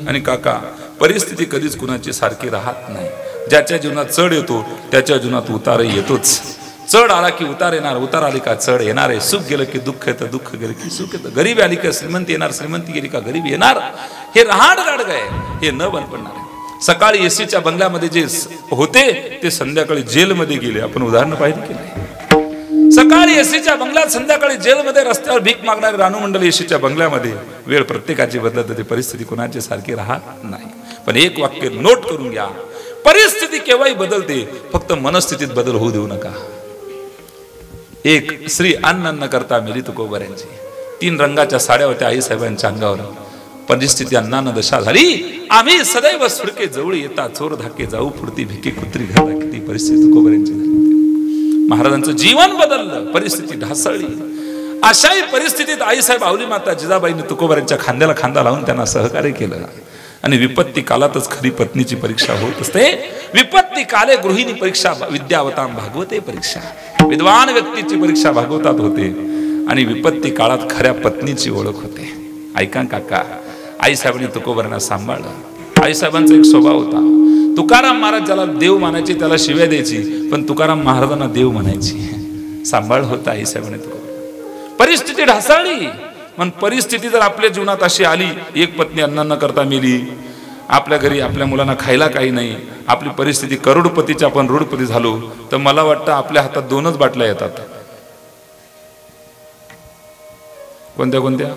आणि काका, परिस्थिती कधीच कुणाची सारखी राहत नाही. ज्याच्या जीवनात चढ येतो त्याच्या जीवनात उतार येतोच. चढ आला की उतार येणार, उतार आली का चढ येणार आहे. सुख गेलं की दुःख येतं, दुःख गेलं की सुख येतं. गरीबी आली का श्रीमंती येणार, श्रीमंती गेली का गरीबी येणार. हे रहाड गाडग आहे, हे न बंद पडणार आहे. सकाळी एसीच्या बंगल्यामध्ये जे होते ते संध्याकाळी जेलमध्ये गेले. आपण उदाहरण पाहिजे की नाही. सकाळी एसीच्या बंगल्यात, संध्याकाळी जेलमध्ये, रस्त्यावर भीक मागणारे रानू मंडल एसीच्या बंगल्यामध्ये. वेळ प्रत्येकाची बदलत होती, परिस्थिती कोणाची सारखी राहत नाही. पण एक वाक्य नोट करून घ्या, परिस्थिती केव्हाही बदलते, फक्त मनस्थितीत बदल होऊ देऊ नका. एक श्री अन्न करता मेली तुकोबऱ्यांची. 3 रंगाच्या साड्या होत्या आईसाहेबांच्या अंगावर. परिस्थिती अन्नानं दशा झाली. आम्ही सदैव सुडके जवळ येता, चोर धाके जाऊ फुडती, भिके कुत्री घर किती परिस्थिती तुकोबऱ्यांची झाली. महाराजांचं जीवन बदललं, परिस्थिती ढासळली. अशाही परिस्थितीत आईसाहेब आवली माता जिजाबाईंनी तुकोबऱ्यांच्या खांद्याला खांदा लावून त्यांना सहकार्य केलं. आणि विपत्ती कालातच खरी पत्नीची परीक्षा होत असते. विपत्ती काले गृहिणी परीक्षा, विद्यावतां भागवते परीक्षा. विद्वान व्यक्तीची परीक्षा भागवतात होते आणि विपत्ती काळात खऱ्या पत्नीची ओळख होते. ऐका काका, आईसाहेबांनी तुकोबऱ्यांना सांभाळलं. आईसाहेबांचा एक स्वभाव होता, तुकाराम महाराज ज्याला देव मानायचे त्याला शिव्या द्यायची, पण तुकाराम महाराजांना देव म्हणायची. सांभाळ होता आईसाहेबांनी तुकोबऱ्यांना. परिस्थिती ढासळली. पण परिस्थिती जर आपल्या जीवनात अशी आली, एक पत्नी अन्न न करता मेली, आपल्या घरी आपल्या मुलांना खायला काही नाही, आपली परिस्थिती करोडपतीची, आपण रोडपती झालो, तर मला वाटतं आपल्या हातात 2च बाटल्या येतात. कोणत्या कोणत्या?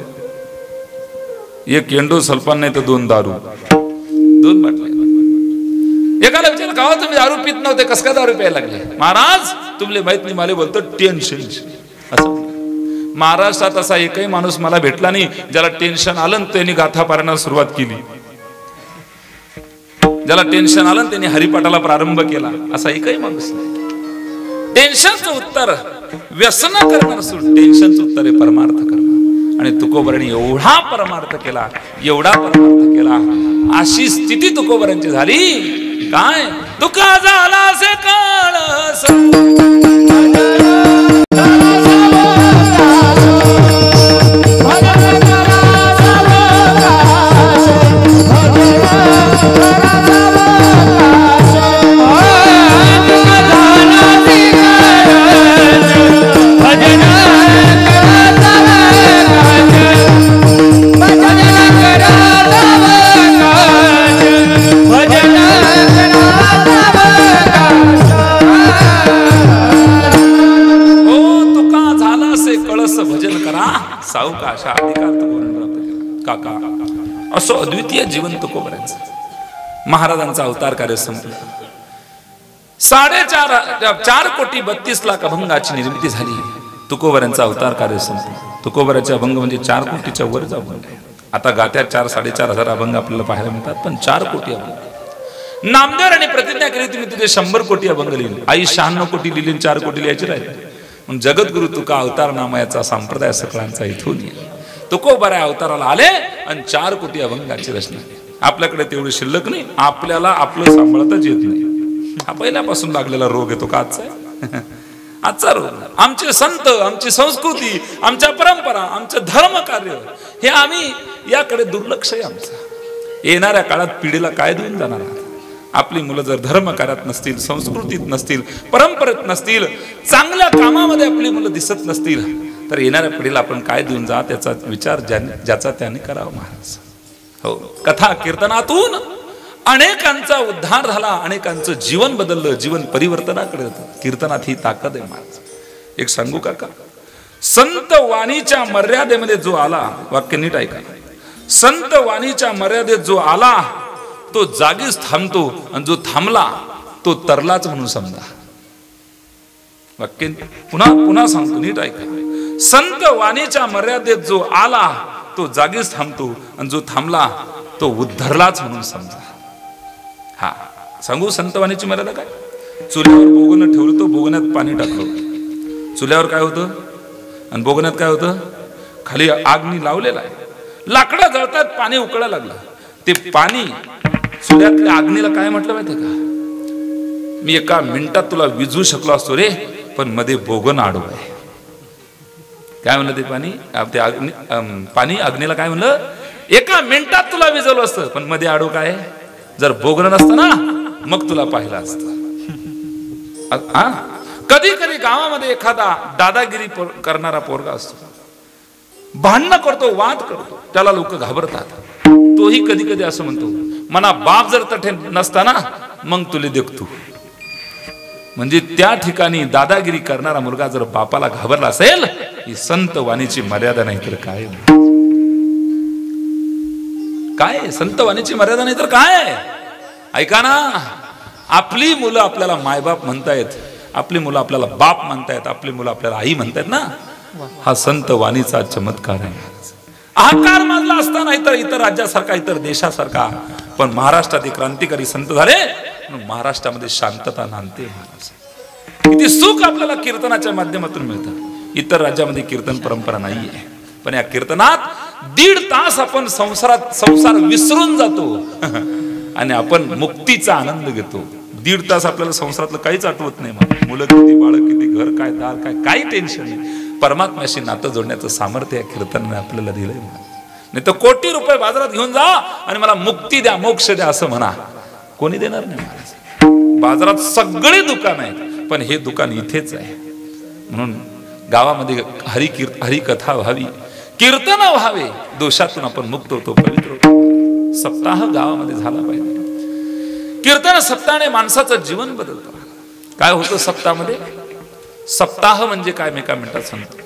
एक एंडो सल्फान नाही तर 2 दारू. 2 बाटल्या. एकाला विचार, गावात तुम्ही दारू पित नव्हते, कस काय दारू प्यायला लागले? महाराज तुमले माहित नाही, मला बोलतो टेन्शन. असं महाराष्ट्रात असा एकही माणूस मला भेटला नाही ज्याला टेन्शन आलं त्यांनी गाथा पारायणाला सुरुवात केली. ज्याला टेन्शन आलं त्यांनी हरिपाठाला प्रारंभ केला, असा एकही माणूस नाही. टेन्शनचं उत्तर व्यसन करणं नसून टेन्शनचं उत्तर आहे परमार्थ करणं. आणि तुकोबरांनी एवढा परमार्थ केला, एवढा परमार्थ केला, अशी स्थिती तुकोबरांची झाली. काय तुका झाला से काळ सावकाश अधिकार तुकोबरांना काका. असं अद्वितीय जीवन तुकोबरांचं. महाराजांचा अवतार कार्य संपलं. 4 कोटी 32 लाख अभंगाची निर्मिती झाली. तुकोबरांचा अवतार कार्य संपलं. तुकोबराचे अभंग म्हणजे 4 कोटीच्या वरचा अभंग आहे. आता गात्या 4-4.5 हजार अभंग आपल्याला पाहायला मिळतात, पण 4 कोटी अभंग. नामदेव आणि प्रतिज्ञा केली तुम्ही तिथे 100 कोटी अभंग लिहिले. आई 96 कोटी लिहिले, 4 कोटी लिहायचे राहिले. मग जगद्गुरु तुका अवतार नामायाचा संप्रदाय सकळांचा इथून तुकोबरा अवताराला आले आणि 4 कोटी अभंगाची रचना. आपल्याकडे तेवढी शिल्लक नाही, आपल्याला आपलं सांभाळताच येत नाही. हा पहिल्यापासून लागलेला रोग येतो का आजचा? आजचा रोग. आमचे संत, आमची संस्कृती, आमच्या परंपरा, आमचं धर्म कार्य, हे आम्ही याकडे दुर्लक्ष आहे आमचं. येणाऱ्या काळात पिढीला काय देऊन जाणार? आपली मुलं जर धर्म कार्यात नसतील, संस्कृतीत नसतील, परंपरेत नसतील, चांगल्या कामामध्ये आपली मुलं दिसत नसतील, तर येणाऱ्या पिढीला आपण काय देऊन जा त्याचा विचार ज्याचा त्याने करावा महाराज. हो, कथा कीर्तनातून अनेकांचा उद्धार झाला, अनेकांचं जीवन बदललं, जीवन परिवर्तनाकडे होतं. कीर्तनात ही ताकद आहे महाराज. एक सांगू काका, संत वाणीच्या मर्यादेमध्ये जो आला, वाक्य नीट ऐका, संत वाणीच्या मर्यादेत जो आला तो जागीच थांबतो, आणि जो थांबला तो तरलाच म्हणून समजा. वाक्य पुन्हा पुन्हा सांगतो, नीट ऐका. संत वाणीच्या मर्यादेत जो आला तो जागीच थांबतो, आणि जो थांबला तो उद्धरलाच म्हणून समजा. हा सांगू संत वाणीची मर्यादा काय? चुल्यावर बोगणं ठेवलं, तो बोगण्यात पाणी टाकलं. चुल्यावर काय होतं आणि बोगण्यात काय होतं? खाली आगनी लावलेला आहे, लाकडं जळतात, पाणी उकळायला लागलं. ते पाणी चुल्यातल्या आग्नीला काय म्हटलं माहितीये का? मी एका मिनिटात तुला विझू शकलो असतो रे, पण मध्ये बोगन आडू आहे. काय म्हणलं ते पाणी? पाणी अग्नीला काय म्हणलं? एका मिनिटात तुला विझवलं असतं, पण मध्ये आडू काय? जर बोगणं नसतं ना मग तुला पाहिलं असतं. कधी कधी गावामध्ये एखादा दादागिरी करणारा पोरगा असतो, भांडणं करतो, वाद करतो, त्याला लोक घाबरतात. तोही कधी कधी असं म्हणतो, मना बाप जर तठे नसताना मग तुले देखतो. म्हणजे त्या ठिकाणी दादागिरी करणारा मुलगा जर बापाला घाबरला असेल, ही संत वाणीची मर्यादा नाही तर काय? काय संत वाणीची मर्यादा नाही तर काय? ऐका ना, आपली मुलं आपल्याला मायबाप म्हणतायत, आपली मुलं आपल्याला बाप म्हणतायत, आपली मुलं आपल्याला आई म्हणतायत ना, हा संत वाणीचा चमत्कार आहे. अहंकार मानला असता नाही तर इतर राज्यासारखा, इतर देशासारखा, पण महाराष्ट्रात एक क्रांतिकारी संत झाले, महाराष्ट्रामध्ये शांतता नांदते. महाराज किती सुख आपल्याला कीर्तनाच्या माध्यमातून मिळतं. इतर राज्यामध्ये कीर्तन परंपरा नाहीये, पण या कीर्तनात 1.5 तास आपण संसार विसरून जातो आणि आपण मुक्तीचा आनंद घेतो. 1.5 तास आपल्याला संसारातलं काहीच आठवत नाही. मुलं किती, बाळ किती, घर काय, दार काय, काही टेन्शन नाही. परमात्म्याशी नातं जोडण्याचं सामर्थ्य या कीर्तनाने आपल्याला दिलंय. नाही तर कोटी रुपये बाजारात घेऊन जा आणि मला मुक्ती द्या, मोक्ष द्या असं म्हणा, कोणी देणार नाही. महाराज बाजारात सगळे दुकान आहेत, पण हे दुकान इथेच आहे. म्हणून गावामध्ये हरिकथा व्हावी, कीर्तन व्हावे, दोषातून आपण मुक्त होतो, पवित्र होतो. सप्ताह गावामध्ये झाला पाहिजे. कीर्तन सप्ताहाने माणसाचं जीवन बदलतं. काय होतं सप्ताहामध्ये? सप्ताह म्हणजे काय मी एका मिनिटात सांगतो.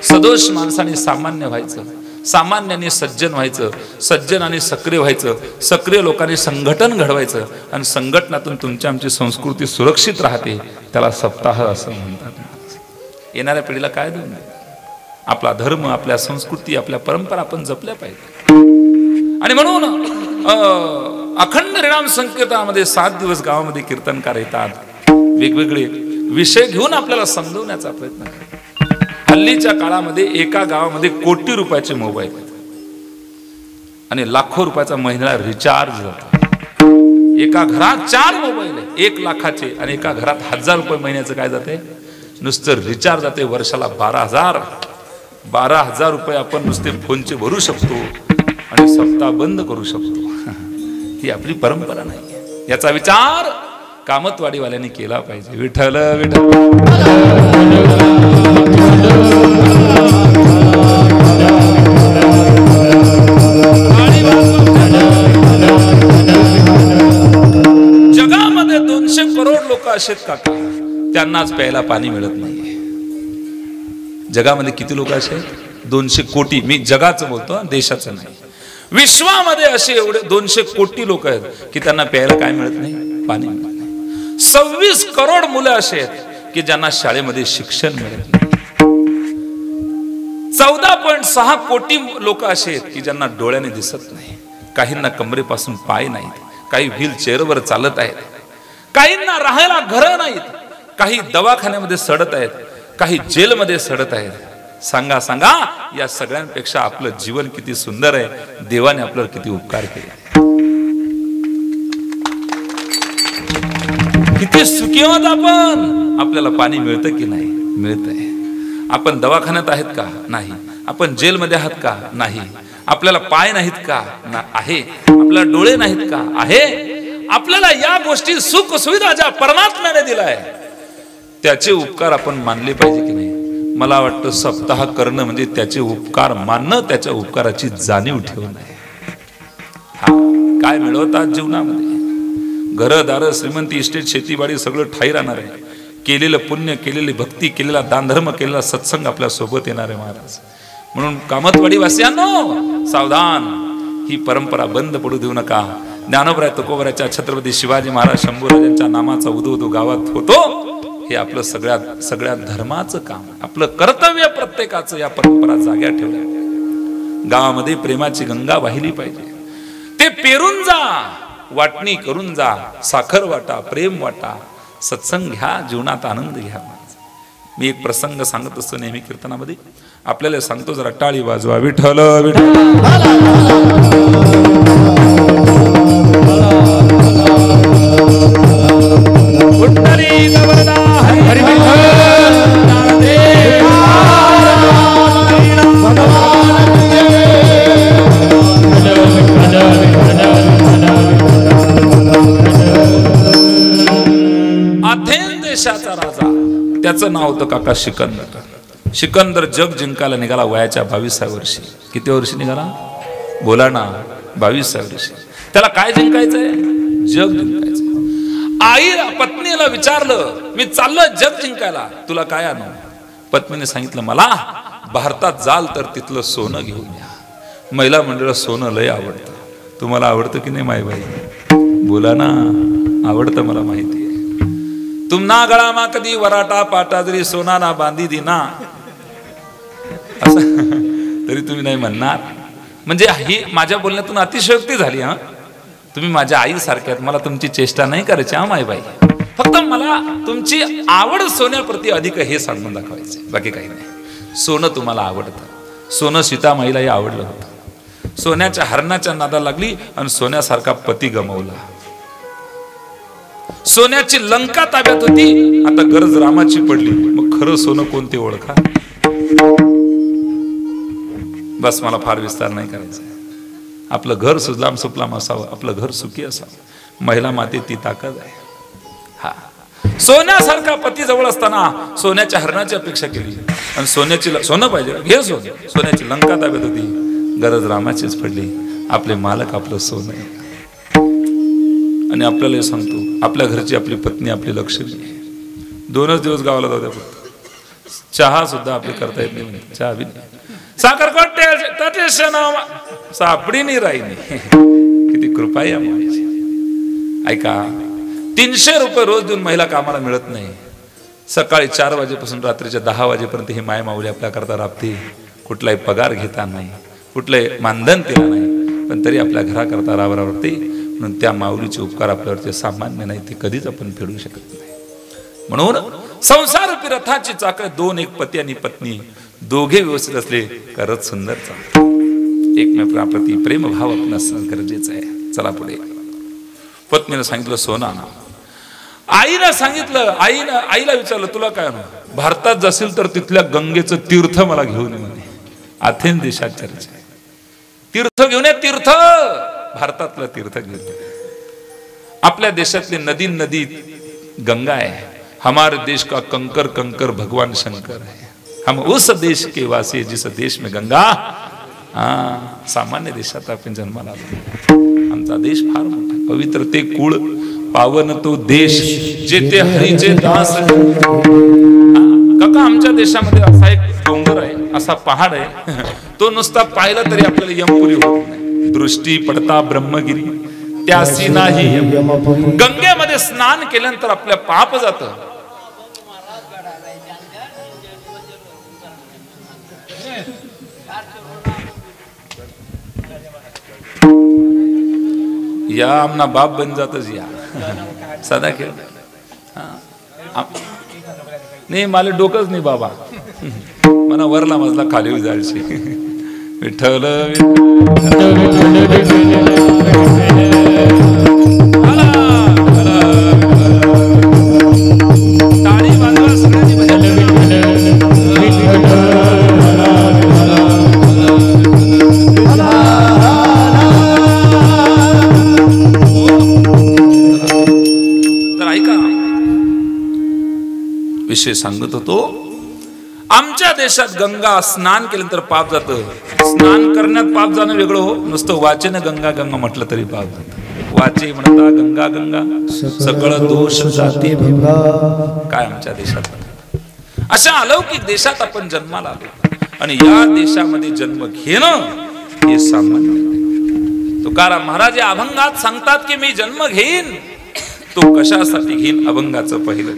सदोष माणसाने सामान्य व्हायचं, सामान्याने सज्जन व्हायचं, सज्जनाने सक्रिय व्हायचं, सक्रिय लोकांनी संघटन घडवायचं, आणि संघटनातून तुमची आमची संस्कृती सुरक्षित राहते. त्याला सप्ताह असं म्हणतात. येणाऱ्या पिढीला काय देऊन? आपला धर्म, आपल्या संस्कृती, आपल्या परंपरा आपण जपल्या पाहिजे. आणि म्हणून अखंड हरिनाम संकीर्तनामध्ये 7 दिवस गावामध्ये कीर्तनकार येतात, वेगवेगळे विषय घेऊन आपल्याला समजवण्याचा प्रयत्न करतात. हल्लीच्या काळामध्ये एका गावामध्ये कोटी रुपयाचे मोबाईल आहेत आणि लाखो रुपयाचा महिन्याला रिचार्ज जातो. एका घरात 4 मोबाईल आहे 1 लाखाचे, आणि एका घरात 1000 रुपये महिन्याचं काय जाते? नुसतं रिचार्ज जाते. वर्षाला 12,000 रुपये आपण नुसते फोनचे भरू शकतो आणि सप्ताह बंद करू शकतो. ही आपली परंपरा नाही. याचा विचार कामतवाडीवाल्यांनी केला पाहिजे. विठ्ठल विठ्ठल जगामध्ये 200 करोड लोक असेत काका, त्यांनाच प्यायला पाणी मिळत नाहीये. जगामध्ये किती लोक असे? 200 कोटी. मी जगाचं बोलतो, देशाचं नाही. विश्वामध्ये असे एवढे 200 कोटी लोक आहेत की त्यांना प्यायला काय मिळत नाही? पाणी मिळत नाही. 26 करोड मुलं असे आहेत की ज्यांना शाळेमध्ये शिक्षण मिळत नाही. 14.6 कोटी लोक असे आहेत की ज्यांना डोळ्याने दिसत नाही. काहींना कमरेपासून पाय नाहीत, काही व्हीलचेअरवर चालत आहेत, काहींना राहायला घरं नाहीत, काही दवाखान्यामध्ये सडत आहेत, काही जेलमध्ये सडत आहेत. सांगा सांगा, या सगळ्यांपेक्षा आपलं जीवन किती सुंदर आहे. देवाने आपल्यावर किती उपकार केले, किती सुखी आहोत आपण. आपल्याला पाणी मिळतं की नाही? मिळतंय. आपण दवाखान्यात आहेत का? नाही. आपण जेलमध्ये आहात का? नाही. आपल्याला पाय नाहीत का? आहे. आपल्याला डोळे नाहीत का? आहे. आपल्याला या गोष्टी सुख सुविधा ज्या परमात्म्याने दिलाय त्याचे उपकार आपण मानले पाहिजे की नाही? मला वाटतं सप्ताह करणं म्हणजे त्याचे उपकार मानणं, त्याच्या उपकाराची जाणीव ठेवणं आहे. हा काय मिळवतात जीवनामध्ये? घरदार श्रीमंती इस्टेट शेतीबाडी सगळं ठाई राहणार आहे. केलेलं पुण्य, केलेली भक्ती, केलेला दानधर्म, केलेला सत्संग आपल्या सोबत येणार आहे महाराज. म्हणून कामतवाडी वासियांनो सावधान, ही परंपरा बंद पडू देऊ नका. ज्ञानोबराय तुकोबराच्या छत्रपती शिवाजी महाराज शंभूराजांच्या नामाचा उदू गावात होतो, हे आपलं सगळ्या धर्माचं काम, आपलं कर्तव्य प्रत्येकाचं या परंपरा जाग्या ठेवल्या. गावामध्ये प्रेमाची गंगा वाहिली पाहिजे. ते पेरून जा, वाटणी करून जा, साखर वाटा, प्रेम वाटा, सत्संग घ्या, जीवनात आनंद घ्या. मी एक प्रसंग सांगत असतो नेहमी कीर्तनामध्ये, आपल्याला सांगतो, जरा टाळी वाजवा. विठ्ठल अथेन्स देशाचा राजा, त्याचं नाव होतं काका सिकंदर. सिकंदर जग जिंकायला निघाला वयाच्या 22व्या वर्षी. किती वर्षी निघाला? बोला ना, 22व्या वर्षी. त्याला काय जिंकायचंय? जग जिंकायचंय. आई पत्नीला विचारलं, मी चाललं जग जिंकायला, तुला काय आणू? पत्नीने सांगितलं, मला भारतात जाल तर तिथलं सोनं घेऊन या. महिला मंडळ सोनं लय आवडतं. तुम्हाला आवडतं की नाही माई बाई? बोला ना, आवडतं, मला माहिती आहे. तुमना गळामा कधी वराटा पाटा जरी सोना ना बांधी दिना, असं तरी तुम्ही नाही म्हणणार. म्हणजे ही माझ्या बोलण्यातून अतिशयोक्ती झाली. हा, तुम्ही माझ्या आई सारख्यात, मला तुमची चेष्टा नाही करायची. हा माई बाई, फक्त मला तुमची आवड सोन्याप्रती अधिक हे सांगून दाखवायचे, बाकी काही नाही. सोनं तुम्हाला आवडतं. सोनं सीतामाईलाही आवडलं होतं. सोन्याच्या हरणाच्या नादाला लागली आणि सोन्यासारखा पती गमवला. सोन्याची लंका ताब्यात होती, आता गरज रामाची पडली. मग खरं सोनं कोणते ओळखा? बस, मला फार विस्तार नाही करायचा. आपलं घर सुजलाम सुफलाम असावं, आपलं घर सुखी असावं. महिला माते ती ताकद आहे. हा, सोन्यासारखा पती जवळ असताना सोन्याच्या हरणाची अपेक्षा केली आणि सोनं पाहिजे, घे सोनं. सोन्याची लंका ताब्यात होती, गरज रामाचीच पडली. आपले मालक आपलं सोनं आहे. आणि आपल्याला हे सांगतो, आपल्या घरची आपली पत्नी आपली लक्ष्मी आहे. 2च दिवस गावाला जाऊ द्या फक्त. चहा सुद्धा आपली करता येत नाही, चहा बी नाही. साखर सापडी नाही राहिली. किती कृपा आहे आम्हाला. ऐका, 300 रुपये रोज देऊन महिला कामाला मिळत नाही. सकाळी 4 वाजेपासून रात्रीच्या 10 वाजेपर्यंत ही माय माऊली आपल्या करता राबते. कुठलाही पगार घेता नाही, कुठलंही मानधन केलं नाही, पण तरी आपल्या घराकरता राबते. म्हणून त्या माऊलीचे उपकार आपल्यावरचे सामान्य नाही, ते कधीच आपण फेडू शकत नाही. म्हणून संसार रूपी रथाची चाकं 2, एक पती आणि पत्नी, दोघे व्यवस्थित असले का रथ सुंदर चालतो. एकमेकांप्रती प्रेम भाव आपला असणं गरजेचं आहे. चला पुढे. पत्नीने सांगितलं सोनं आणा. आईनं सांगितलं, आईला विचारलं, तुला काय आणू? भारतात जाशील तर तिथल्या गंगेचं तीर्थ मला घेऊन ये म्हणे. अथेन्स देशात चर्चा आहे. तीर्थ घेऊन ये, तीर्थ, भारतातलं तीर्थ घेऊन. आपल्या देशातली नदी गंगा है. हमारे देश का कंकर कंकर भगवान शंकर है. हम उस देश के वासी जिस देश में गंगा. सामान्य देशात आपण जन्माला आलो. आमचा देश फार मोठा, पवित्र ते कुळ, पावन तो देश, जेथे हरीचे दास. काका, आमच्या देशामध्ये असा एक डोंगर आहे, असा पहाड आहे, तो नुसता पाहिला तरी आपल्याला यमपुरी होत नाही. दृष्टी पडता ब्रह्मगिरी त्यासी नाही. गंगेमध्ये स्नान केल्यानंतर आपल्या पाप जातं. या आमना बाप बन जातच या सदा खेळ. नाही, मला डोकंच नाही बाबा, मला वरला मजला खाली जायची. विठ्ठल टाळी बांधवा सगळ्यांनी भजन. विषय सांगत होतो. आमच्या देशात गंगा स्नान केल्यानंतर पाप जातं. स्नान करण्यात पाप जाणं वेगळं हो, नुसतं वाचन गंगा गंगा म्हटलं तरी पाप जातं. वाचे म्हणता गंगा गंगा सगळ दोष जाती भंगा. काय आमच्या देशात अशा अलौकिक देशात आपण जन्माला आलो आणि या देशामध्ये जन्म घेणं हे सामान्य. तुकाराम महाराज या अभंगात सांगतात की मी जन्म घेईन. तो कशासाठी घेईन? अभंगाचं पहिलं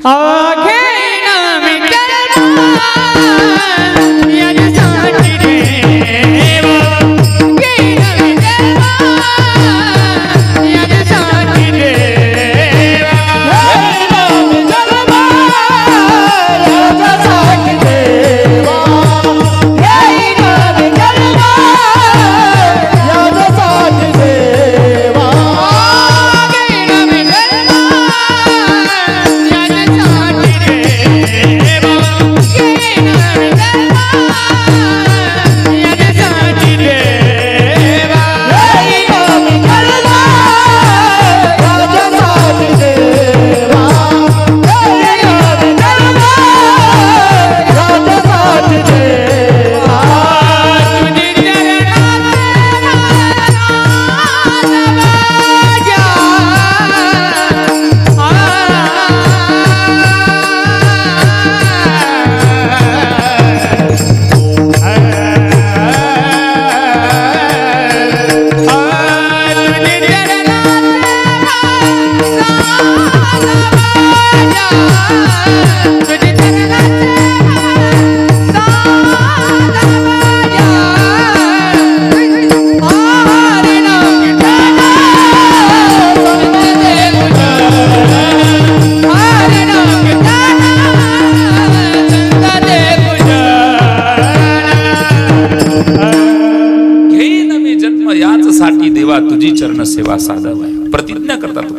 तुझी चरण सेवा साधव आहे. प्रतिज्ञा करता तू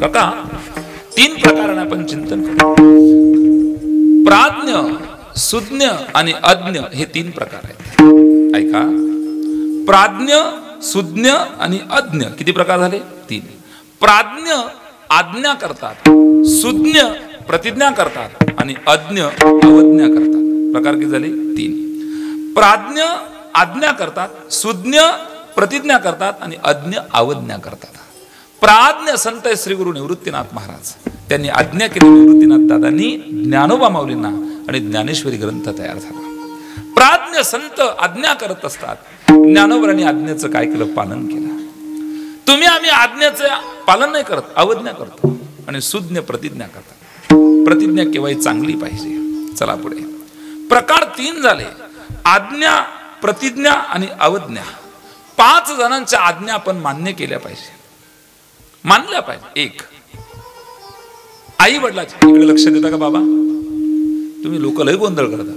काका. 3 प्रकाराने आपण चिंतन करू. प्राज्ञ, सुज्ञ आणि अज्ञ हे 3 प्रकार आहेत. ऐका, प्राज्ञ, सुज्ञ आणि अज्ञ किती प्रकार झाले? 3. प्राज्ञ आज्ञा करतात, सुज्ञ प्रतिज्ञा करतात आणि अज्ञ अवज्ञा करतात. प्रकार किती झाले? 3. प्राज्ञ आज्ञा करतात, सुज्ञ प्रतिज्ञा करतात आणि अज्ञ अवज्ञा करतात. प्राज्ञ संत श्री गुरु निवृत्तीनाथ महाराज त्यांनी आज्ञा केली. निवृत्तीनाथ दादांनी ज्ञानोबा माऊलींना आणि ज्ञानेश्वरी ग्रंथ तयार झाला. प्राज्ञ संत आज्ञा करत असतात. ज्ञानोबरांनी आज्ञेचं काय केलं? पालन केलं. तुम्ही आम्ही आज्ञेचं पालन नाही करत, अवज्ञा करतो. आणि सुज्ञ प्रतिज्ञा करतात. प्रतिज्ञा केव्हाही चांगली पाहिजे. चला पुढे. प्रकार 3 झाले. आज्ञा, प्रतिज्ञा आणि अवज्ञा. 5 जणांच्या आज्ञा आपण मान्य केल्या पाहिजे, मानल्या पाहिजे. 1, आई वडिलाची. इकडे लक्ष देता का बाबा? तुम्ही लोक लय गोंधळ करता.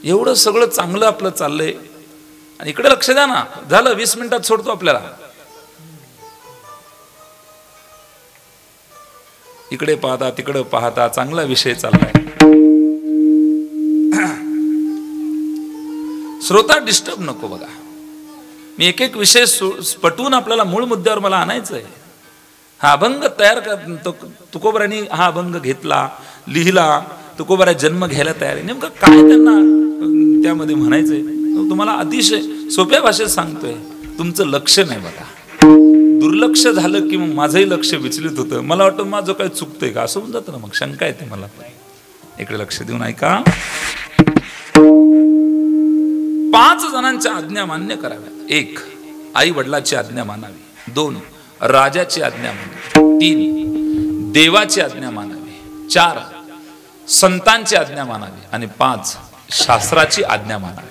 एवढं सगळं चांगलं आपलं चाललंय आणि इकडे लक्ष द्या ना. झालं 20 मिनिटात सोडतो आपल्याला. इकडे पाहता तिकडे पाहता चांगला विषय चाललाय. श्रोता डिस्टर्ब नको. बघा, मी एक विषय पटवून आपल्याला मूळ मुद्द्यावर मला आणायचं आहे. हा अभंग तयार कर. तुकोबरांनी हा अभंग घेतला, लिहिला. तुकोबरा जन्म घ्यायला तयार आहे. नेमकं काय त्यांना त्यामध्ये म्हणायचंय तुम्हाला अतिशय सोप्या भाषेत सांगतोय. तुमचं लक्ष नाही. बघा, दुर्लक्ष झालं की मग माझंही लक्ष विचलित होतं. मला वाटतं माझं काय चुकतंय का असं होऊन जातं ना. मग शंका येते मला. इकडे लक्ष देऊन ऐका. 5 जणांच्या आज्ञा मान्य कराव्यात. 1, आई वडिलाची आज्ञा मानावी. 2, राजाची आज्ञा मानावी. 3, देवाची आज्ञा मानावी. 4, संतांची आज्ञा मानावी. आणि 5, शास्त्राची आज्ञा मानावी.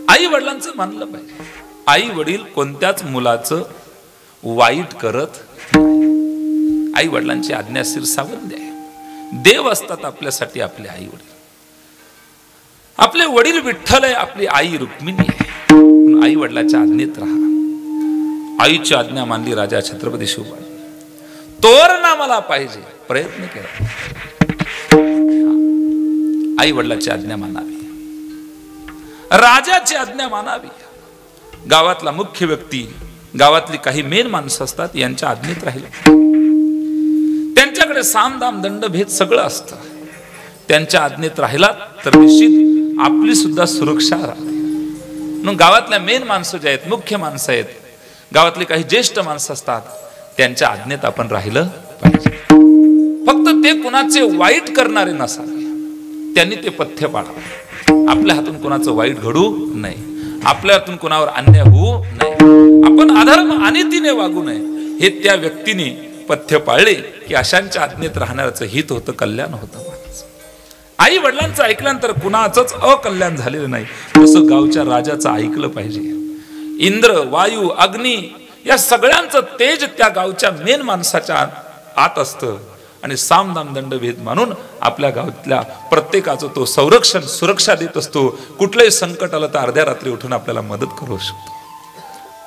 आई वडिलांचं मानलं पाहिजे. आई वडील कोणत्याच मुलाचं वाईट करत नाही. आई वडिलांची आज्ञा शिरसावंत आहे. देव असतात आपल्यासाठी आपले आई वडील. आपले वडील विठ्ठल आहे, आपली आई रुक्मिणी आहे. आई वडिलाच्या आज्ञेत राहा. आईची आज्ञा मानली राजा छत्रपती शिवबा. तोरणा मला पाहिजे, प्रयत्न केला. आई वडिलाची आज्ञा मानावी. राजाची आज्ञा मानावी. गावातला मुख्य व्यक्ती, गावातली काही मेन माणसं असतात, यांच्या आज्ञेत राहिले. त्यांच्याकडे सामदाम दंडभेद सगळं असतं. त्यांच्या आज्ञेत राहिला तर निश्चित आपली सुद्धा सुरक्षा राहते. म्हणून गावातल्या मेन माणसं जे आहेत, मुख्य माणसं आहेत, गावातले काही ज्येष्ठ माणसं असतात, त्यांच्या आज्ञेत आपण राहिलं पाहिजे. फक्त ते कुणाचे वाईट करणारे नसावे, त्यांनी ते पथ्य पाळावे. आपल्या हातून कुणाचं वाईट घडू नये, आपल्या हातून कुणावर अन्याय होऊ नये, आपण अधर्म अनितीने वागू नये, हे त्या व्यक्तीने पथ्य पाळले की अशांच्या आज्ञेत राहण्याचं हित होतं, कल्याण होतं. आई वडिलांचं ऐकल्यानंतर कुणाचंच अकल्याण झालेलं नाही. तसं गावच्या राजाचं ऐकलं पाहिजे. इंद्र, वायू, अग्नी या सगळ्यांचं तेज त्या गावच्या मेन माणसाच्या आत असतं आणि साम दाम दंड भेद मानून आपल्या गावातल्या प्रत्येकाचं तो संरक्षण सुरक्षा देत असतो. कुठलंही संकट आलं तर अर्ध्या रात्री उठून आपल्याला मदत करू शकतो.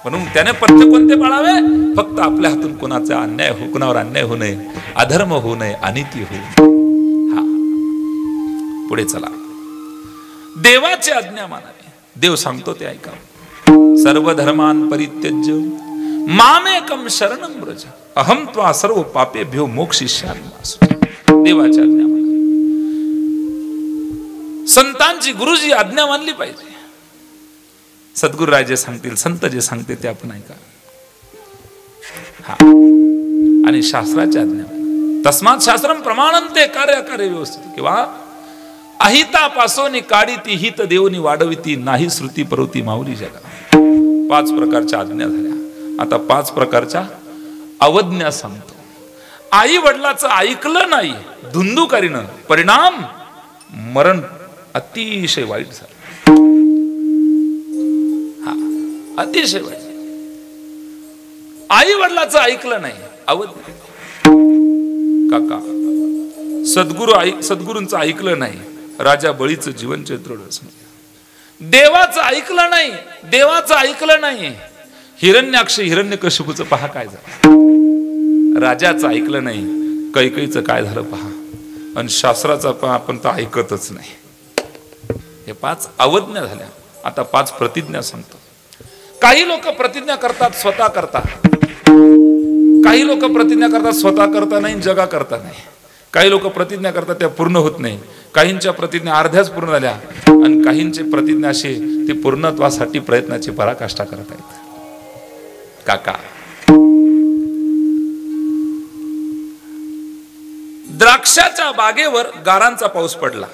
म्हणून त्याने पथ्य कोणते पाळावे? फक्त आपल्या हातून कुणाचा अन्याय हो, कुणावर अन्याय होऊ नये, अधर्म होऊ नये, अनिती होऊ. हा, पुढे चला. देवाची आज्ञा मानावी. देव सांगतो ते ऐकावं. सर्व धर्मान परित्यज्य मामेकम शरणं व्रज अहम त्वा सर्व पापेभ्यो मोक्षयिष्यामि. देवाची आज्ञा मानावी. संतांची, गुरुजी आज्ञा मानली पाहिजे. सद्गुरुराय जे सांगतील, संत जे सांगते ते आपण ऐका. हा, आणि शास्त्राची आज्ञा. तस्मात् शास्त्रम प्रमाणंते कार्य व्यवस्थित. किंवा अहितापासून काढीती हित देवनी वाढविती नाही श्रुती परवती माऊली जगा. 5 प्रकारच्या आज्ञा झाल्या. आता 5 प्रकारच्या अवज्ञा सांगतो. आई वडिलाचं ऐकलं नाही धुंदुकारीनं, परिणाम मरण अतिशय वाईट झालं. अतिशय वाईट. आई वडिलाचं ऐकलं नाही, अवज्ञा. काका सद्गुरूंचं ऐकलं नाही, राजा बळीचं जीवन चरित्र. देवाचं ऐकलं नाही, देवाचं ऐकलं नाही, हिरण्याक्ष हिरण्यकशिपूचं पहा काय झालं. राजाचं ऐकलं नाही, कैकईचं काय झालं पहा. आणि शास्त्राचा पण आपण तर ऐकतच नाही. हे 5 अवज्ञा झाल्या. आता 5 प्रतिज्ञा सांगतो. काही लोक प्रतिज्ञा करतात स्वतः करता, काही लोक प्रतिज्ञा करतात स्वतः करता नाही, जगा करता नाही. काही लोक प्रतिज्ञा करतात त्या पूर्ण होत नाही. काहींच्या प्रतिज्ञा अर्ध्याच पूर्ण झाल्या आणि काहींचे प्रतिज्ञा अशी ते पूर्णत्वासाठी प्रयत्नाची पराकाष्ठा करत आहेत. काका, द्राक्षाच्या बागेवर गारांचा पाऊस पडला,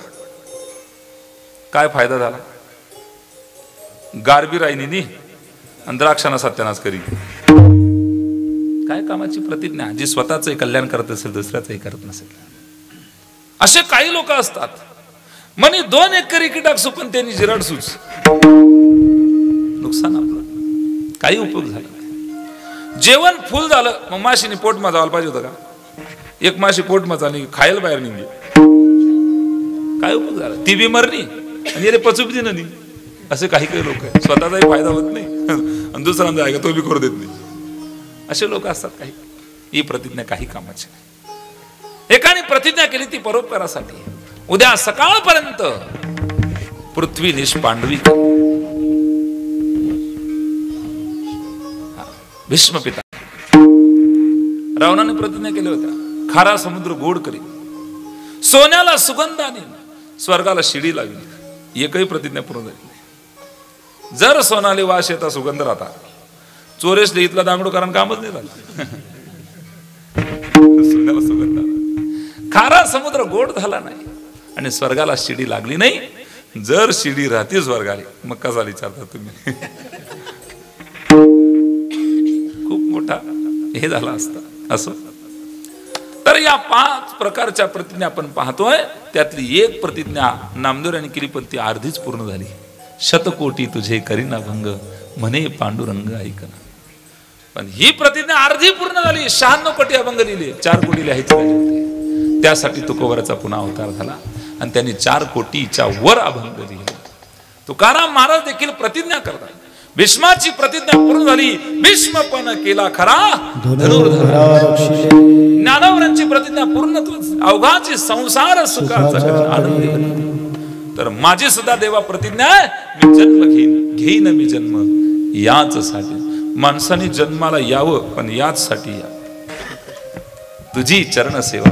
काय फायदा झाला? गारबी राहिनी आणि द्राक्षांना सत्यानाश करी. काय कामाची प्रतिज्ञा जी स्वतःच कल्याण करत असेल, दुसऱ्याचंही करत नसेल. असे काही लोक असतात. म्हणे 2 एकर इकडे टाकसू पण त्यांनी जिराड सूच. नुकसान आपलं, काही उपयोग झाला. जेवण फुल झालं, मग माशीने पोट मजावायला पाहिजे होतं का? एक माशी पोट मजाली खायला बाहेर निघली, काय उपयोग झाला? ती बी मरणी आणि याला पचू बी नाही. असे काही काही लोक आहेत, स्वतःचाही फायदा होत नाही आणि दुसऱ्यांदा आहे का तो बी करू देत नाही. असे लोक असतात काही. ही प्रतिज्ञा काही कामाची नाही. एकाने प्रतिज्ञा केली ती परोपकारासाठी. उद्या सकाळपर्यंत पृथ्वी निष्पांडवी. भीष्म पिता रावणाने प्रतिज्ञा केल्या होत्या, खारा समुद्र गोड करी, सोन्याला सुगंधाने, स्वर्गाला शिडी लावी. एकही प्रतिज्ञा पूर्ण झाली नाही. जर सोनाले वास येता सुगंध राहता, चोरेसले इथला दांगडो कारण कामच नाही झालं. सोन्याला सुगंध, खारा समुद्र गोड झाला नाही आणि स्वर्गाला शिडी लागली नाही. जर शिडी राहते स्वर्गाला, मग कसा विचारता तुम्ही? खूप मोठा हे झाला असता. असं तर या 5 प्रकारच्या प्रतिज्ञा आपण पाहतोय. त्यातली एक प्रतिज्ञा नामदेवरांनी केली, पण ती अर्धीच पूर्ण झाली. शतकोटी तुझे करीना भंग म्हणे पांडुरंग ऐकना. पण ही प्रतिज्ञा अर्धी पूर्ण झाली. 96 कोटी अभंग लिहिले, 4 कोटी लिहायचे होते. त्यासाठी तुकोबराचा पुन्हा अवतार झाला आणि त्यांनी 4 कोटीच्या वर अभंग लिहिले. तुकाराम महाराज देखील प्रतिज्ञा करतात. भीष्माची प्रतिज्ञा पूर्ण झाली, भीष्म पण केला खरा धनुर्धर. ज्ञानवरांची प्रतिज्ञा पूर्ण, अवघाची संसार सुखाचा आनंद. तर माझी सुद्धा देवा प्रतिज्ञा आहे, मी जन्म घेईन मी जन्म याच साठी. माणसाने जन्माला यावं, पण याच साठी या, तुझी चरण सेवा.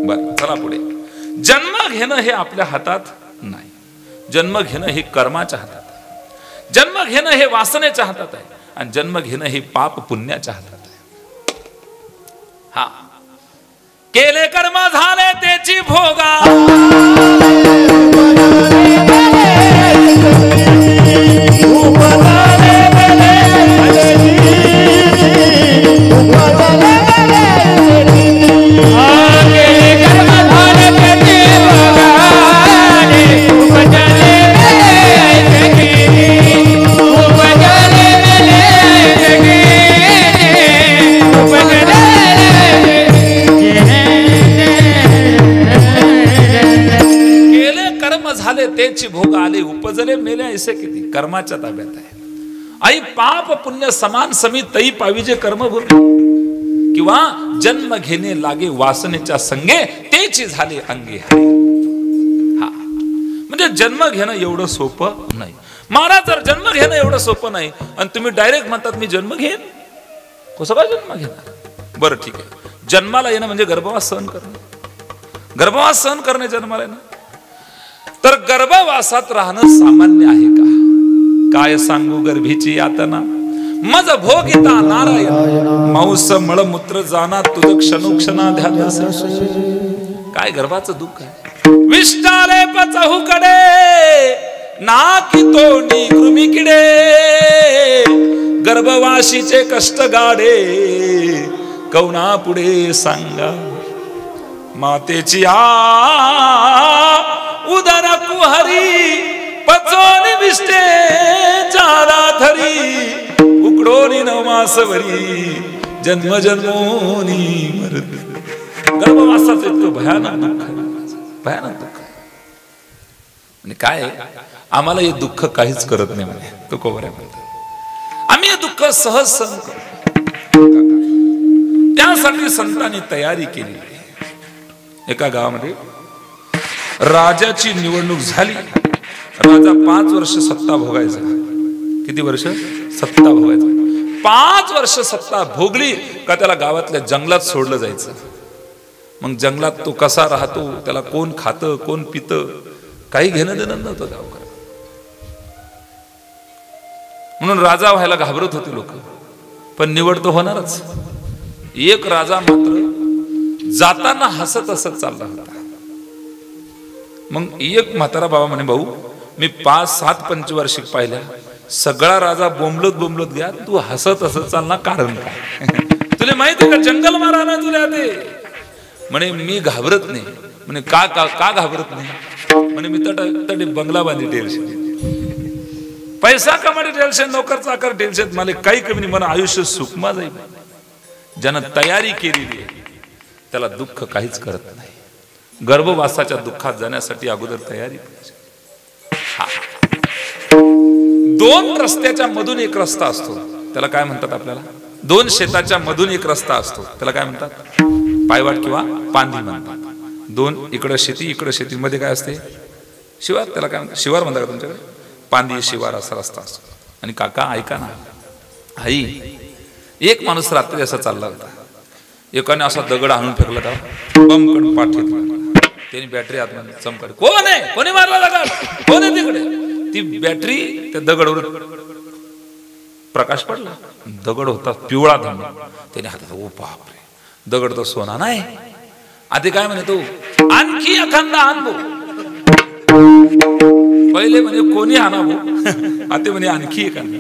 बर, चला पुढे. जन्म घेणं हे आपल्या हातात नाही. जन्म घेणं हे कर्माच्या हातात. जन्म घेणं हे वासनेच्या हातात आहे आणि जन्म घेणं हे पाप पुण्याच्या हातात आहे. हा, केले कर्म झाले त्याची भोगा, तेची भोग आले उपजले मेले ऐसे किती कर्माच्या ताब्यात आहे. आई पाप पुण्य समान समी तई पाविजे कर्मभूमी, किंवा जन्म घेणे लागे वासनेच्या संगे तेची झाले अंगे हरे. हा, म्हणजे जन्म घेणं एवढं सोपं नाही. महाराज जर जन्म घेणं एवढं सोपं नाही आणि तुम्ही डायरेक्ट म्हणतात मी जन्म घेईन, कसं काय जन्म घेणार? बरं ठीक आहे, जन्माला येणं म्हणजे गर्भवास सहन करणं, गर्भवास सहन करणे जन्माला येणं. तर गर्भवासात राहणं सामान्य आहे का? काय सांगू गर्भीची यातना, मज भोगिता नारायण, मांस मळमूत्र जाना तुझ क्षणोक्षणा ध्यान. काय गर्भाचं दुःख आहे. विष्टाले पचहुकडे नाकी तोंडी कृमी किडे, गर्भवाशीचे कष्ट गाडे कवना पुढे सांगा. मातेची उदर कुहरी पचोनी विष्टे चारा थरी, उकडोनी नवमासवरी जन्म जन्मोनी मरत. गर्भवासाचं इतकं भयानक दुःख आहे, भयानक दुःख आहे. आणि काय आम्हाला हे दुःख काहीच करत नाही म्हणे तुकोबऱ्या म्हणतात. आम्ही हे दुःख सहज सहन करतो. त्यासाठी संतांनी तयारी केली. एका गावामध्ये राजाची निवडणूक झाली. राजा 5 वर्ष सत्ता भोगायचा. किती वर्ष सत्ता भोगायचा? 5 वर्ष सत्ता भोगली का त्याला गावातल्या जंगलात सोडलं जायचं. मग जंगलात तो कसा राहतो, त्याला कोण खातं कोण पितं काही घेणं देणं नव्हतं गावकर. म्हणून राजा व्हायला घाबरत होते लोक, पण निवड तो होणारच. एक राजा मात्र जाताना हसत हसत चालला होता. मग एक म्हातारा बाबा म्हणे, भाऊ मी 5-7 पंचवार्षिक पाहिल्या, सगळा राजा बोंबलत बोंबलत गया, तू हसत हसत चालना कारण काय? तुला माहिती का जंगल मारा ना तुला ते? म्हणे मी घाबरत नाही. म्हणे का का का घाबरत नाही? म्हणे मी तटे बंगला बांधी टेलशे, पैसा कमाडी टेलशे, नोकर चाकर टेलशे, मला काही कमी नाही, मला आयुष्य सुखमा जाईल. ज्यानं तयारी केलेली आहे त्याला दुःख काहीच करत नाही. गर्भवासाच्या दुःखात जाण्यासाठी अगोदर तयारी पाहिजे. 2 रस्त्याच्या मधून एक रस्ता असतो, त्याला काय म्हणतात? आपल्याला 2 शेताच्या मधून एक रस्ता असतो, त्याला काय म्हणतात? पायवाट किंवा पांदी म्हणतात. 2 इकडं शेती इकडं शेती, मध्ये काय असते? शिवार. त्याला काय म्हणतात? शिवार म्हणतात का तुमच्याकडे? पांदी शिवार असा रस्ता असतो. आणि काका ऐका ना, आई एक माणूस रात्री असा चालला होता, एकाने असा दगड आणून फेकला होता, बमकन पाठ घेतला, त्याने बॅटरी आतमध्ये चमकाडी. कोण आहे? कोणी मारला दगड? कोण आहे तिकडे? ती बॅटरी त्या दगडावर प्रकाश पडला, दगड होता पिवळा धन. त्याने हातात, ओ बापरे, दगड तो सोना नाही. आधी काय म्हणे तो, आणखी एखादा आणतो. पहिले म्हणजे कोणी आणावं, आता म्हणे आणखी एखादा.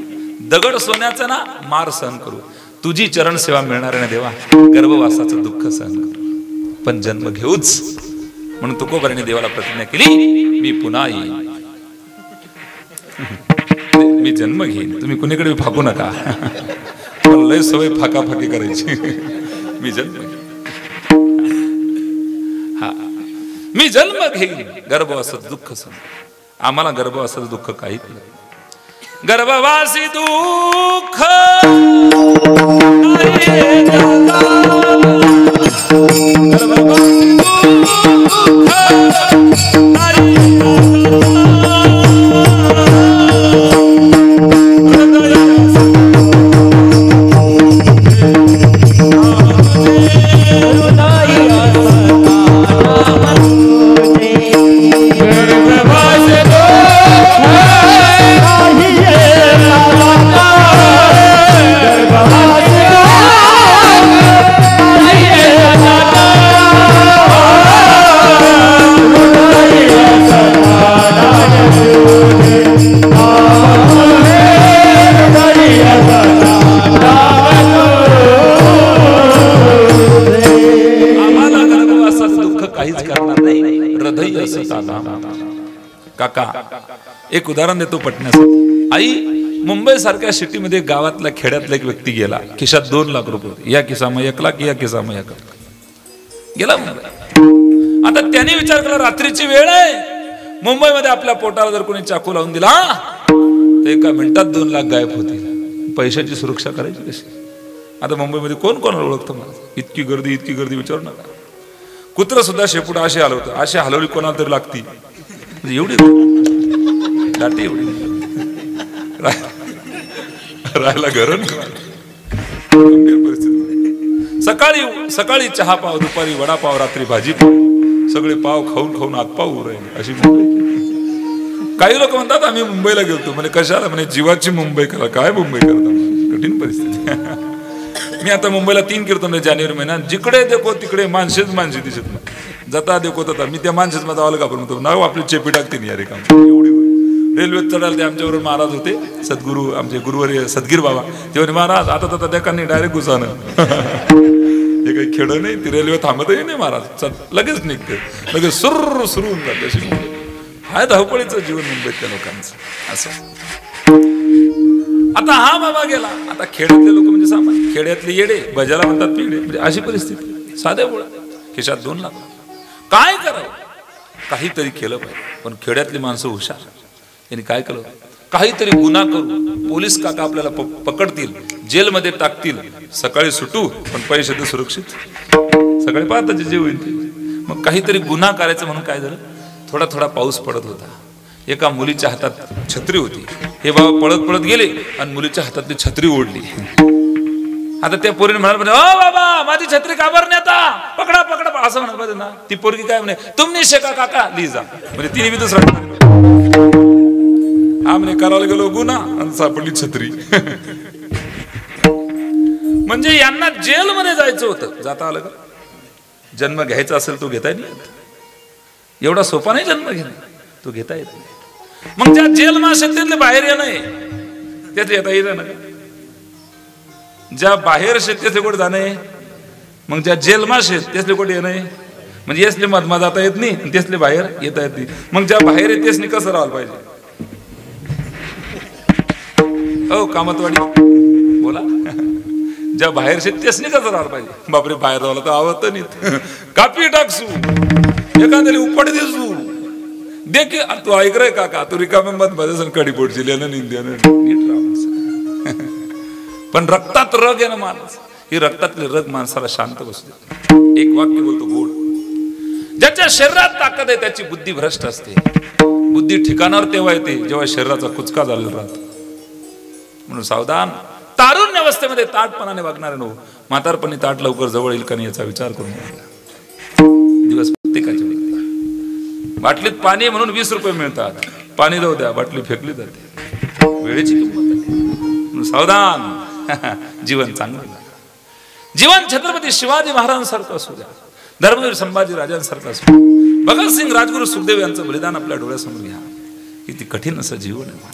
दगड सोन्याचा ना, मार सहन करू, तुझी चरण सेवा मिळणार ना देवा, गर्भवासाचं दुःख सहन करू, पण जन्म घेऊच. म्हणून तुकोबराने देवाला प्रतिज्ञा केली, मी पुन्हा येईन, मी जन्म घेईन, तुम्ही कुणीकडे फाकू नका. लय सवय फाकाफाकी करायची. मी जन्म घेईन, हा मी जन्म घेईन, गर्भवासाचं दुःख सहन. आम्हाला गर्भवासाचं दुःख काहीच नाही. गर्भवासी दुःख Yeah. असता काका एक उदाहरण देतो पटण्यासाठी. आई मुंबई सारख्या सिटीमध्ये गावातल्या खेड्यातला एक व्यक्ती गेला, खिशात 2 लाख रुपये होते. या खिसामा 1 लाख, या खिसामा 1 लाख गेला मुंबई. आता त्याने विचार केला रात्रीची वेळ आहे, मुंबईमध्ये आपल्या पोटाला जर कोणी चाकू लावून दिला तर एका मिनिटात 2 लाख गायब होतील. पैशाची सुरक्षा करायची कशी? आता मुंबईमध्ये कोण कोणाला ओळखतं मला? इतकी गर्दी विचारू नका. कुत्र सुद्धा शेपूट असे हलवतं, असे हलवली कोणाला तरी लागती, म्हणजे एवढी लाटी एवढी राहायला घर परिस्थिती. सकाळी चहा पाव, दुपारी वडापाव, रात्री भाजी पाव, सगळे पाव खाऊन हातपाव राहिले अशी मुंबई. काही लोक म्हणतात आम्ही मुंबईला गेलतो, म्हणजे कशाला? म्हणे जीवाची मुंबई करा. काय मुंबई करता? कठीण परिस्थिती. मी आता मुंबईला 3 कीर्तन जानेवारी महिन्यात, जिकडे देखो तिकडे माणसेच माणसे दिसत नाही. जाता देखो तथा मी त्या माणसेच मध्ये आलं का म्हणतो ना आपली चेपी टाकते नाही. अरे काम एवढी रेल्वेत चढायला ते आमच्याबरोबर महाराज होते, सद्गुरू आमचे गुरुवारी सदगीर बाबा. तेव्हा महाराज आता त्या कानी डायरेक्ट घुसानं हे काही खेळ नाही, ती रेल्वे थांबतही नाही महाराज, लगेच निघते, लगेच सुरून जाते. अशी हाय धावपळीचं जीवन मुंबईतल्या लोकांचं असं. आता हा बाबा गेला, आता खेड्यातले लोक म्हणजे सामान्य खेड्यातले येडे, बजाला म्हणतात पिढे, म्हणजे अशी परिस्थिती. साध्या बोळा खिशात 2 लाख. काय करावं? काहीतरी केलं पाहिजे. पण खेड्यातली माणसं हुशार, त्यांनी काय केलं? काहीतरी गुन्हा करू, पोलीस काका आपल्याला पकडतील, जेलमध्ये टाकतील, सकाळी सुटू पण पैसे तर सुरक्षित, सकाळी पाहता जे होईल ते. मग काहीतरी गुन्हा करायचं म्हणून काय झालं, थोडा थोडा पाऊस पडत होता. एका मुलीच्या हातात छत्री होती. हे बाबा पळत पळत गेले आणि मुलीच्या हातातली छत्री ओढली. आता त्या पोरीने म्हणाल, ओ बाबा माझी छत्री का बरं नेता, पकडा पकडा असं म्हणत पाहिजे ना. ती पोरगी काय म्हणे, तुम्ही शेका काका ली जा. म्हणजे तिने बी दुसरा आमने करायला गेलो गुन्हा आणि सापडली छत्री. म्हणजे यांना जेलमध्ये जायचं होतं, जाता आलं का? जन्म घ्यायचा असेल तो घेता नाही, एवढा सोपा नाही जन्म घेणं, तो घेता येत नाही. मग ज्या जेल मासेल त्यातले बाहेर येणं त्यात येता येत ना. ज्या बाहेर शेत त्यातले कुठे जाणं, मग ज्या जेल मासे त्यातले कुठे येणं, म्हणजे यासले मधमा जाता येत नाही आणि त्यासले बाहेर येता येत नाही. मग ज्या बाहेर येत त्यासनी कसं राहायला पाहिजे? हो कामतवाडी बोला, ज्या बाहेर शेत त्यासनी कसं राहायला पाहिजे? बापरे बाहेर राहिला तर आवडत नाही, कापी टाकसू एखाद्याला उपट दिसू दे की तू ऐक रे काका, तू रिकाम्या मत कडी पोटची नीट राहा. पण रक्तात रग आहे ना माणूस, ही रक्तातली रग माणसाला शांत बसते. एक वाक्य बोलतो गोड, ज्याच्या शरीरात ताकद आहे त्याची बुद्धी भ्रष्ट असते. बुद्धी ठिकाणावर तेव्हा येते जेव्हा शरीराचा कुचका झालेला राहतो. म्हणून सावधान. तारुण्य अवस्थेमध्ये ताटपणाने वागणारे नो, म्हातारपणी ताट लवकर जवळ येईल का नाही याचा विचार करून दिवस प्रत्येकाचे. बाटलीत पाणी म्हणून 20 रुपये मिळतात, पाणी जाऊ द्या, बाटली फेकली जाते. वेळेची किंमत आहे. सावधान. जीवन चांगलं, जीवन छत्रपती शिवाजी महाराजांसारखं असू द्या, धर्मवीर संभाजी राजांसारखं असू द्या, भगतसिंग राजगुरू सुखदेव यांचं बलिदान आपल्या डोळ्यासमोर घ्या. किती कठीण असं जीवन आहे.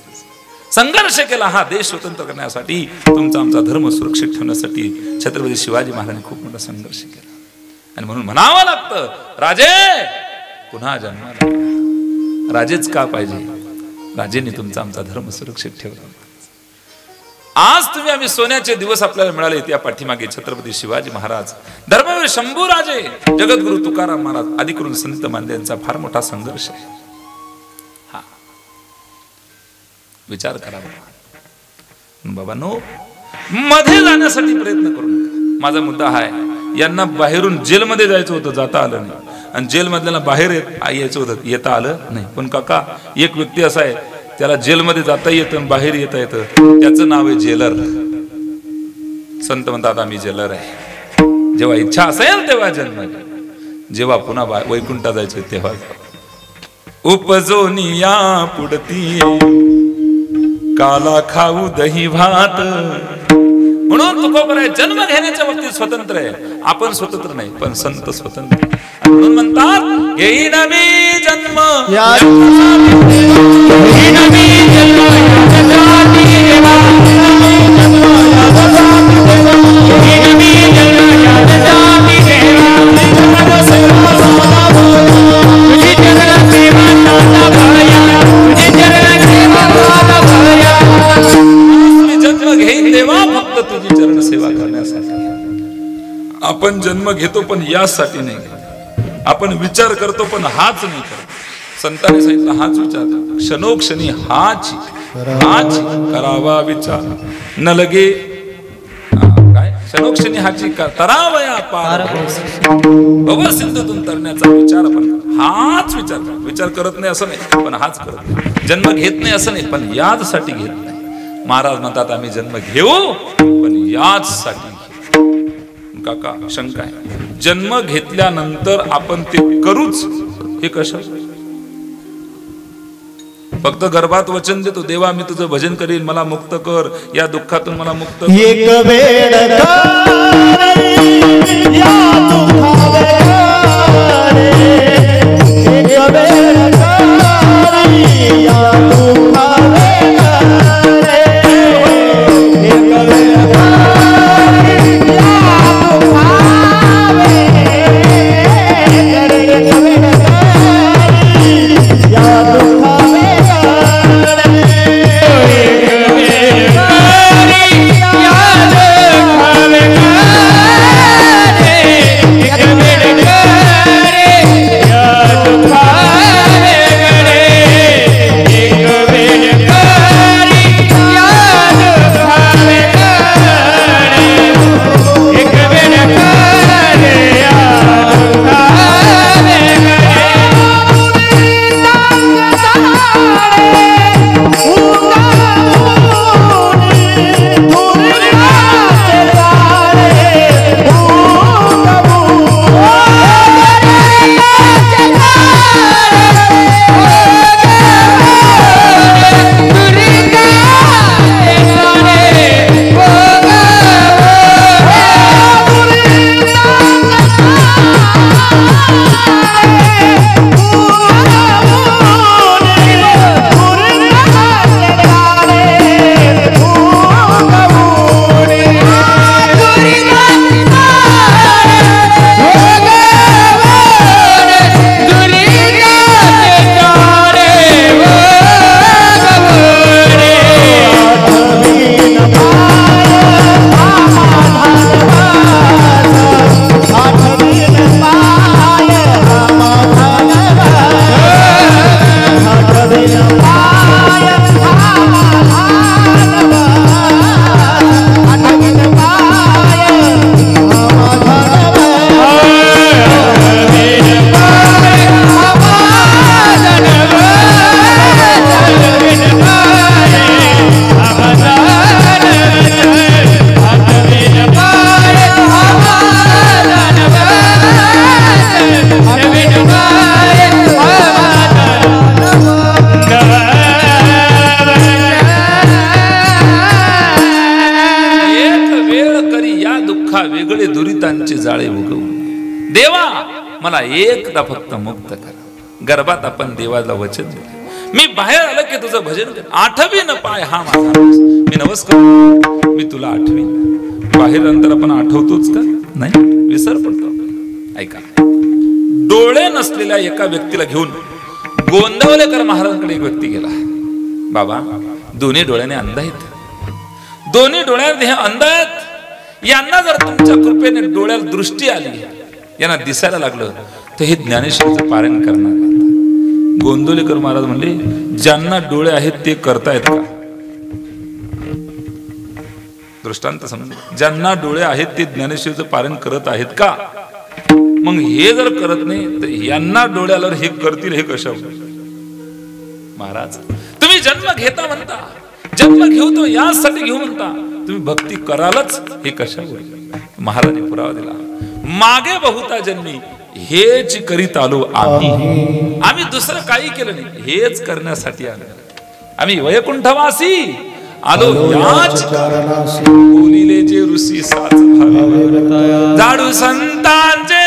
संघर्ष केला हा देश स्वतंत्र करण्यासाठी, तुमचा आमचा धर्म सुरक्षित ठेवण्यासाठी छत्रपती शिवाजी महाराजांनी खूप मोठा संघर्ष केला. आणि म्हणून म्हणावं लागतं, राजे पुन्हा जन्माला. राजेच का पाहिजे? राजेने तुमचा आमचा धर्म सुरक्षित ठेवला. आज तुम्ही आम्ही सोन्याचे दिवस आपल्याला मिळाले, त्या पाठीमागे छत्रपती शिवाजी महाराज, धर्मवीर शंभूराजे, जगद्गुरु तुकाराम महाराज आदी करून संत मानले यांचा फार मोठा संघर्ष आहे. हा विचार करावा बाबांनो. मध्ये जाण्यासाठी प्रयत्न करू नका. माझा मुद्दा हा आहे, यांना बाहेरून जेलमध्ये जायचं होतं, जाता आलं नाही, आणि जेल मधल्याला बाहेर यायचं होतं, येता आलं नाही. पण काका एक व्यक्ती असा आहे, त्याला जेलमध्ये जाता येतं बाहेर येता येतं, त्याचं नाव आहे जेलर. संत म्हणतात आम्ही जेलर आहे. जेव्हा इच्छा असेल तेव्हा जन्म, जेव्हा पुन्हा वैकुंठा जायचं तेव्हा. उपजोनिया पुढती काला खाऊ दही भात. म्हणून तुकोबराय जन्म घेण्याच्या बाबतीत स्वतंत्र आहे, आपण स्वतंत्र नाही, पण संत स्वतंत्र. म्हणून म्हणतात घेईन मी जन्म या आपण जन्म घेतो पण यासाठी नाही, आपण विचार करतो पण हाच नाही करत. संतांनी सांगितलं हाच विचार, क्षणोक्षणी हाच करावा विचार, न लगे काय क्षणोक्षणी हाची तरावया पार भव सिंधूतून तरण्याचा विचार. आपण हाच विचार करत नाही असं नाही, पण हाच करत नाही. जन्म घेत नाही असं नाही, पण याचसाठी घेत नाही. महाराज म्हणतात आम्ही जन्म घेऊ पण याचसाठी. काका शंका आहे, जन्म घेतल्यानंतर आपण ते करूच हे कशा? फक्त गर्भात वचन देतो, देवा मी तुझं भजन करीन, मला मुक्त कर, या दुःखातून मला मुक्त कर. एक वेळ या वेगळे दुरितांचे जाळे उगवू. देवा मला एकदा फक्त मुक्त कर. गर्भात आपण देवाला वचन दिले, मी बाहेर आलं की तुझं भजन कर. आठवीन पाय हा माझा, मी नवस करतो, मी तुला आठवीन. बाहेर नंतर आपण आठवतोच का? नाही, विसर पडतो. ऐका, डोळे नसलेल्या एका व्यक्तीला घेऊन गोंदवलेकर महाराजांकडे एक व्यक्ती गेला. बाबा दोन्ही डोळ्याने अंध आहेत, दोन्ही डोळ्याने हे अंध आहेत. यांना जर तुमच्या कृपेने डोळ्याला दृष्टी आली, यांना दिसायला लागलं तर हे ज्ञानेश्वरीचं पारायण करणार. गोंदवलेकर महाराज म्हणले, ज्यांना डोळे आहेत ते करतायत का? दृष्टांत समज, ज्यांना डोळे आहेत ते ज्ञानेश्वरीचं पारायण करत आहेत का? मग हे जर करत नाही तर यांना डोळ्याला हे करतील हे कशा? महाराज तुम्ही जन्म घेता म्हणता, जन्म घेऊ यासाठी घेऊ म्हणता, तुम्ही भक्ती करालच हे कशा? महाराजांनी पुरावा दिला, मागे बहुता जन्मी हेच करीत आलो आम्ही दुसरं काही केलं नाही, हेच करण्यासाठी आलो आम्ही. वैकुंठवासी आलो याच कारणासी, बोलिले जे ऋषी साच भावे, जाडू संतांचे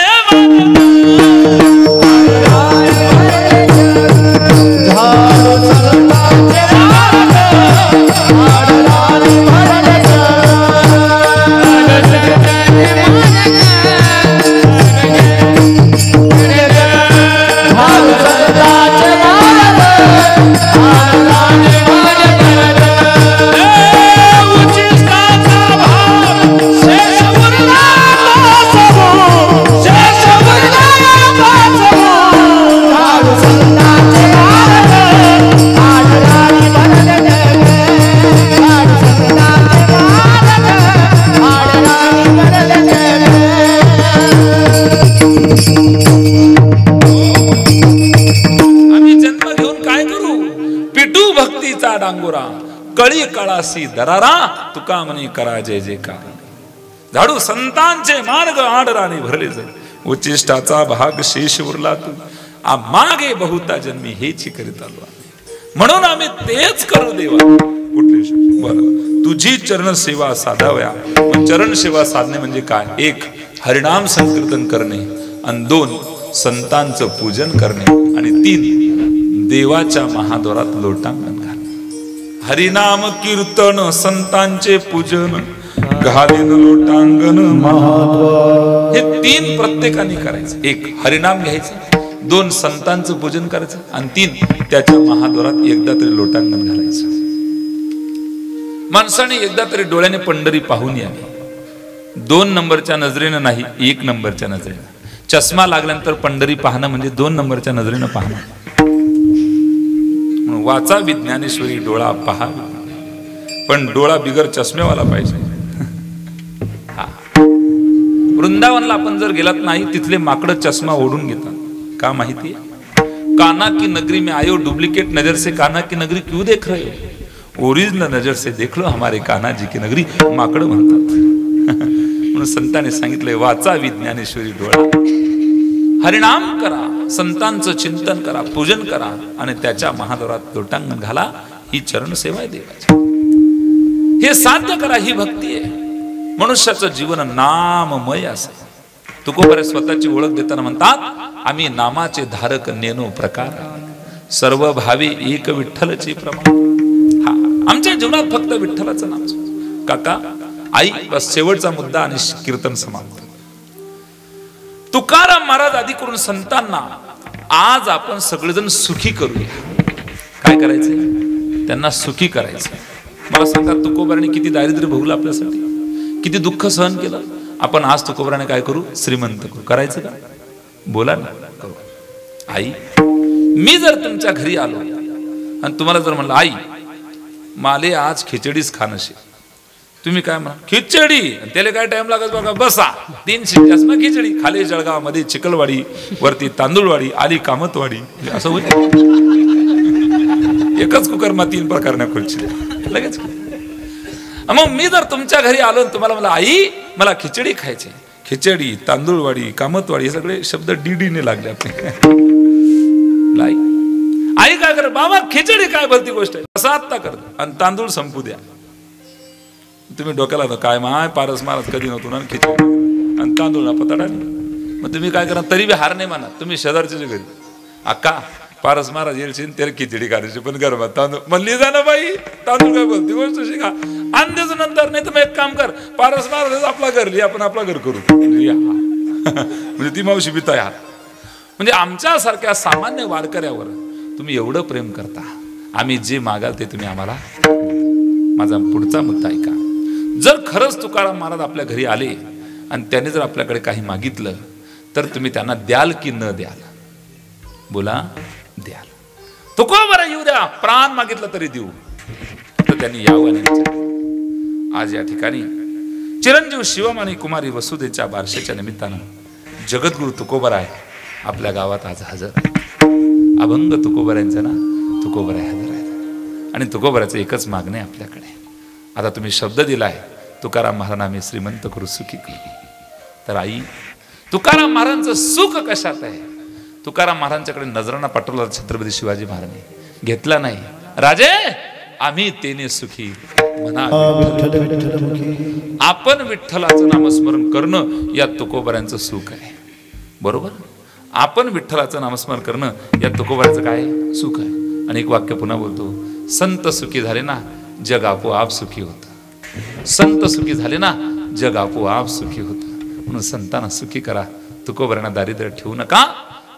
शेष तळी कळासी दरारा तुका म्हणे करा जय जयकार झाडू संतांचे मार्ग आडराने भरले जाईल उच्चिष्टाचा भाग शेष उरला तू मागे बहुता जन्मी हेची करीत आलो म्हणून आम्ही तेच करू देवा कुठली बरं तुझी चरण सेवा साधाव्या चरण सेवा साधणे म्हणजे काय एक हरिनाम संकीर्तन करणे आणि दोन संतांचं पूजन करणे आणि तीन देवाच्या महाद्वारात लोटांगण घालणे हरिनाम कीर्तन संतांचे पूजन घालीन लोटांगण महाद्वार हे तीन प्रत्येकाने करायचं एक हरिनाम घ्यायचं दोन संतांचं पूजन करायचं आणि तीन त्याच्या महाद्वारात एकदा तरी लोटांगण घालायचं माणसाने एकदा तरी डोळ्याने पंढरी पाहून यावी 2 नंबरच्या नजरेनं नाही 1 नंबरच्या नजरेनं चष्मा लागल्यानंतर पंढरी पाहणं म्हणजे 2 नंबरच्या नजरेनं पाहणं म्हणून वाचा विज्ञानेश्वरी डोळा पहा पण डोळा बिगर चष्मेवाला पाहिजे वृंदावनला आपण जर गेलात नाही तिथले माकडं चष्मा ओढून घेतात का माहिती कान्हा की नगरी में आयो डुप्लीकेट नजर से कान्हा की नगरी क्यों देख रहे हो ओरिजिनल नजर से देख लो हमारे कान्हा जी की नगरी माकडं म्हणतात म्हणून संतांनी सांगितलंय वाचा विज्ञानेश्वरी डोळा हरिनाम करा संतांचं चिंतन करा पूजन करा आणि त्याच्या महाद्वारात लोटांगण घाला ही चरण सेवा आहे देवाची हे साध्य करा ही भक्ती आहे मनुष्याचं जीवन नाममय असे तुकोबरे स्वतःची ओळख देताना म्हणतात आम्ही नामाचे धारक नेनो प्रकार सर्व भावे एक विठ्ठलचे प्रमाण हा आमच्या जीवनात फक्त विठ्ठलाचं नाम काका आई बस शेवटचा मुद्दा आणि कीर्तन समाप्त तुकाराम महाराज आदी करून संतांना आज आपण सगळेजण सुखी करूया काय करायचंय त्यांना सुखी करायचं मला सांगा तुकोबाराने किती दारिद्र्य भोगलं आपल्यासाठी किती दुःख सहन केलं आपण आज तुकोबाराने काय करू श्रीमंत करू करायचं का बोला ना करू आई मी जर तुमच्या घरी आलो आणि तुम्हाला जर म्हणलं आई माले आज खिचडीच खाणं शे तुम्ही काय म्हणा खिचडी त्याला काय टाइम लागत बघा बसा 3 शिट्ट्यास ना खिचडी खाली जळगाव मध्ये चिकलवाडी वरती तांदूळवाडी आली कामतवाडी असं होईल एकच कुकर मा 3 प्रकारने खुर्ची लगेच मग मी जर तुमच्या घरी आलो तुम्हाला मला आई मला खिचडी खायची खिचडी तांदूळवाडी कामतवाडी हे सगळे शब्द डीडीने लागले आपले लाई आई काय कर बाबा खिचडी काय भलती गोष्ट आहे असं आत्ता कर आणि तांदूळ संपू द्या तुम्ही डोक्याला काय माय पारस महाराज कधी नव्हतो ना खिचडी आणि तांदूळ ना पताडा मग तुम्ही काय करा तरी बी हार नाही माना तुम्ही शेजारच्या घरी अक्का पारस महाराज येईल त्याला खिचडी करायची पण गरबात तांदूळ म्हणली जा ना बाई तांदूळ काय बोलती गोष्ट शिका आणतेच नंतर नाही तर मग एक काम कर पारस महाराज आपला घर लिहा आपण आपला घर करू म्हणजे ती मावशी बी तयार म्हणजे आमच्यासारख्या सामान्य वारकऱ्यावर तुम्ही एवढं प्रेम करता आम्ही जे मागाल ते तुम्ही आम्हाला माझा पुढचा मुद्दा ऐका जर खरंच तुकाराम महाराज आपल्या घरी आले आणि त्याने जर आपल्याकडे काही मागितलं तर तुम्ही त्यांना द्याल की न द्याल बोला द्याल तुकोबरा येऊ द्या प्राण मागितलं तरी देऊ तर त्यांनी यावं आज या ठिकाणी चिरंजीव शिवम आणि कुमारी वसुदेच्या बारशेच्या निमित्तानं जगद्गुरु तुकोबरा आहे आपल्या गावात आज हजर अभंग तुकोबऱ्यांचं ना तुकोबरा हजर आहे आणि तुकोबऱ्याचं एकच मागणं आहे आपल्याकडे आता तुम्ही शब्द दिलाय तुकाराम महाराजांना आम्ही श्रीमंत करू सुखी करू तर आई तुकाराम महाराजांचं सुख कशात आहे तुकाराम महाराजांच्याकडे नजरांना पाठवला छत्रपती शिवाजी महाराजांनी घेतला नाही राजे आम्ही तेने सुखी म्हणा आपण विठ्ठलाचं नामस्मरण करणं या तुकोबऱ्यांचं सुख आहे बरोबर आपण विठ्ठलाचं नामस्मरण करणं या तुकोबऱ्याचं काय सुख आहे आणि एक वाक्य पुन्हा बोलतो संत सुखी झाले ना जग आपोआप सुखी होतं संत सुखी झाले ना जग आपोआप सुखी होतं म्हणून संतांना सुखी करा तुकोबऱ्यांना दारिद्र्य ठेवू नका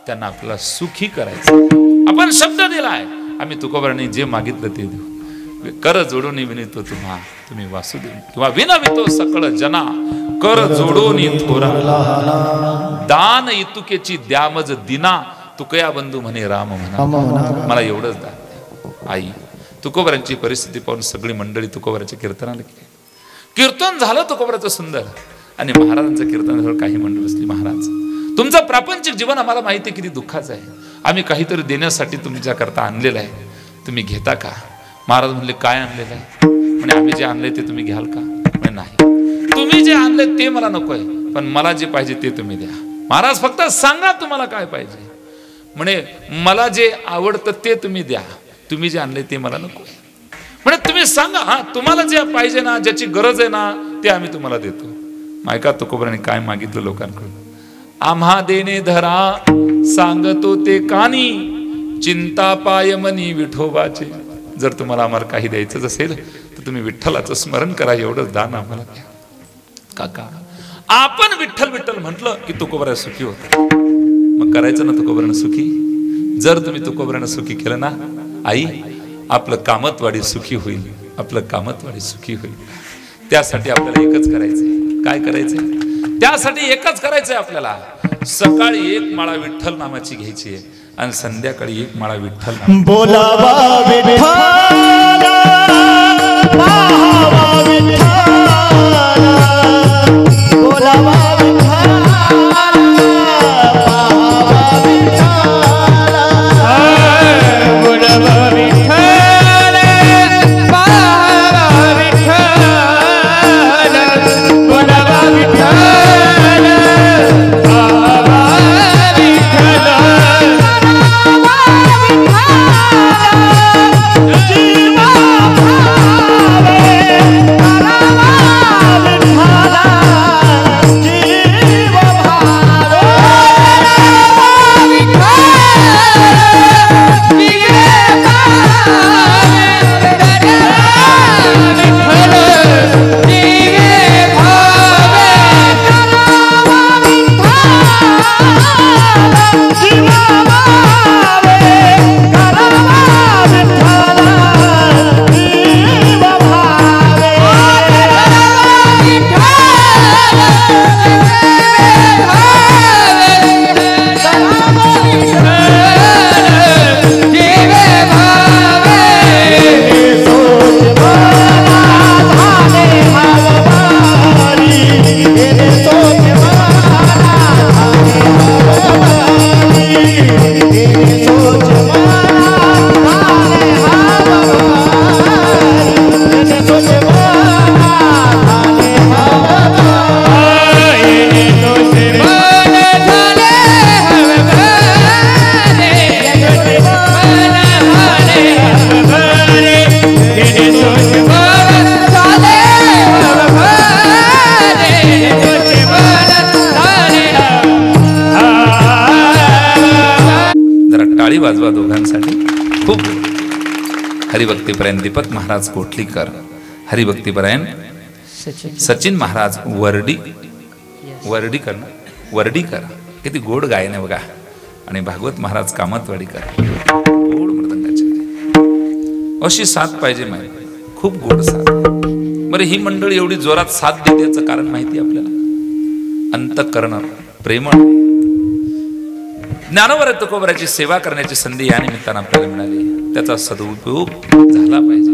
त्यांना आपल्याला सुखी करायचं आपण शब्द दिलाय आम्ही तुकोबऱ्यांनी जे मागितलं ते देऊ कर जोडून विनितो तुम्ही वासुदेव किंवा विनवितो सकळ जना कर जोडून थोरा दान इतुकेची द्यामज दिना तुकया बंधू म्हणे राम म्हणा मला एवढंच दान आई तुकोबऱ्यांची परिस्थिती पाहून सगळी मंडळी तुकोबऱ्याच्या कीर्तनाला गेली कीर्तन झालं तुकोबऱ्याचं सुंदर आणि महाराजांचं कीर्तन झालं काही मंडळी बसली महाराज तुमचं प्रापंचिक जीवन आम्हाला माहिती आहे किती दुःखाचं आहे आम्ही काहीतरी देण्यासाठी तुमच्याकरता आणलेलं आहे तुम्ही घेता का महाराज म्हणले काय आणलेलं आहे? म्हणे आम्ही जे आणले ते तुम्ही घ्याल का? म्हणे नाही, तुम्ही जे आणले ते मला नकोय, पण मला जे पाहिजे ते तुम्ही द्या. महाराज फक्त सांगा तुम्हाला काय पाहिजे. म्हणे मला जे आवडतं ते तुम्ही द्या, तुम्ही जे आणले ते मला नको. म्हणे तुम्ही सांगा, हा तुम्हाला जे पाहिजे ना, ज्याची गरज आहे ना, ते आम्ही तुम्हाला देतो. ऐका तुकोबराने काय मागितलं लोकांकडून. आम्हा देणे धरा सांगतो ते कानी, चिंता पाय मनी विठोबाचे. जर तुम्हाला आम्हाला काही द्यायचं असेल तर तुम्ही विठ्ठलाचं स्मरण करा, एवढंच दान आम्हाला द्या. काका आपण विठ्ठल विठ्ठल म्हटलं की तुकोबरा सुखी होत. मग करायचं ना तुकोबरानं सुखी. जर तुम्ही तुकोबरानं सुखी केलं ना, आई आपलं कामतवाडी सुखी होईल, आपलं कामतवाडी सुखी होईल. त्यासाठी आपल्याला एकच करायचंय. काय करायचंय? त्यासाठी एकच करायचंय आपल्याला. सकाळी एक माळा विठ्ठल नामाची घ्यायची आहे आणि संध्याकाळी एक माळा विठ्ठल नाम. बोलावा विठ्ठल, पाहावा विठ्ठल, बोलावा वाजवा दोघांसाठी खूप. हरिभक्तीपरायण दीपक महाराज कोटलीकर, हरिभक्तीपरायण सचिन महाराज वर्डीकर. किती गोड गायन आहे बघा. आणि भागवत महाराज कामतवाडीकर, गोड मृदंगाचे. अशी साथ पाहिजे माहिती, खूप गोड साथ. बरं ही मंडळी एवढी जोरात साथ देते याचं कारण माहिती आपल्याला. अंतःकरण प्रेमळ. ज्ञानोबा तुकोबराची सेवा करण्याची संधी या निमित्तानं आपल्याला मिळाली, त्याचा सदुपयोग झाला पाहिजे.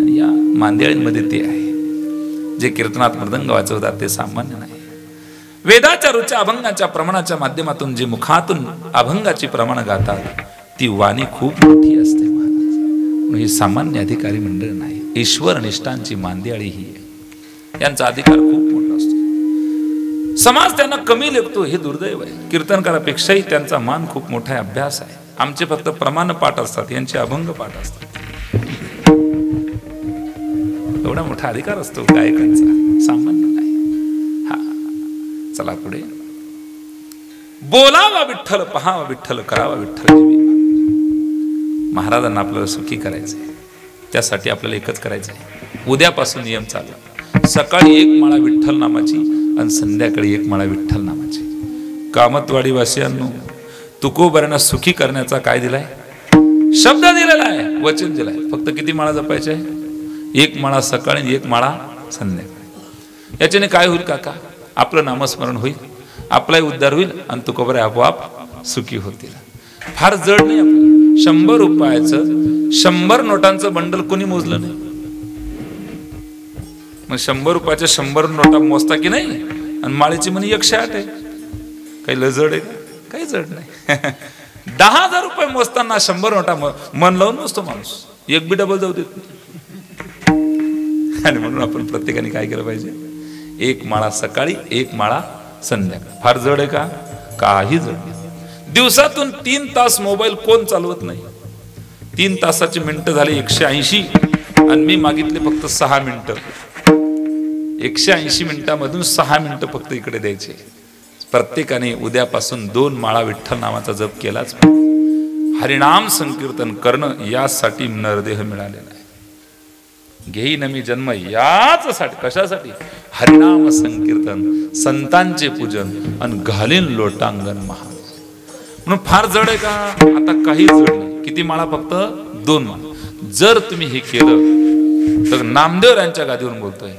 आणि या मांदियाळींमध्ये ते आहे. जे कीर्तनात मृदंग वाजवतात ते सामान्य नाही. वेदाच्या रुच्या अभंगाच्या प्रमाणाच्या माध्यमातून जे मुखातून अभंगाची प्रमाण गातात ती वाणी खूप मोठी असते महाराज. ही सामान्य अधिकारी मंडळ नाही. ईश्वर निष्ठांची मांदियाळी ही आहे. यांचा अधिकार खूप मोठा असतो. समाज त्यांना कमी लेखतो हे दुर्दैव आहे. कीर्तनकारापेक्षाही त्यांचा मान खूप मोठा आहे, अभ्यास आहे. आमचे फक्त प्रमाण पाठ असतात, यांचे अभंग पाठ असतात. एवढा मोठा अधिकार असतो गायकांचा, सामान्य नाही. हा चला पुढे. बोलावा विठ्ठल, पहावा विठ्ठल, करावा विठ्ठल जीवी. महाराजांना आपल्याला सुखी करायचंय, त्यासाठी आपल्याला एकच करायचंय. उद्यापासून नियम चालू. सकाळी एक माळा विठ्ठल नामाची आणि संध्याकाळी एक माळा विठ्ठल नामाची. कामतवाडी वासियांनो, तुकोबरांना सुखी करण्याचा काय दिलाय? शब्द दिलेला आहे, वचन दिलाय. फक्त किती माळा जपायचे आहे? एक माळा सकाळी, एक माळा संध्याकाळी. याच्याने काय होईल काका? आपलं नामस्मरण होईल, आपलाही उद्धार होईल आणि तुकोबरा आपोआप सुखी होतील. फार जड नाही आपलं. 100 रुपयाचं 100 नोटांचं बंडल कोणी मोजलं नाही. मग 100 रुपयाच्या 100 नोटा मोजता की नाही? आणि माळेची म्हणे 108 आहे. काही लजड आहे? काही जड नाही. 10,000 रुपये मोजताना 100 नोटा मन लावून मोजतो माणूस. एक बी डबल जाऊ देत नाही. आणि म्हणून आपण प्रत्येकाने काय केलं पाहिजे, एक माळा सकाळी एक माळा संध्याकाळी. फार जड आहे का? काही जड नाही. दिवसातून 3 तास मोबाईल कोण चालवत नाही? 3 तासाची मिनिटं झाली 180 आणि मी मागितले फक्त 6 मिनिटं. 180 मिनिटांमधून 6 मिनिटं फक्त इकडे द्यायचे. प्रत्येकाने उद्यापासून 2 माळा विठ्ठल नामाचा जप केलाच. हरिनाम संकीर्तन करणं यासाठी नरदेह मिळालेला आहे. घेईन मी जन्म याचसाठी. कशासाठी? हरिनाम संकीर्तन, संतांचे पूजन आणि घालीन लोटांगण महा. म्हणून फार जड आहे का? आता काही जड नाही. किती माळा? फक्त 2 माळा. जर तुम्ही हे केलं तर नामदेव यांच्या गादीवरून बोलतोय,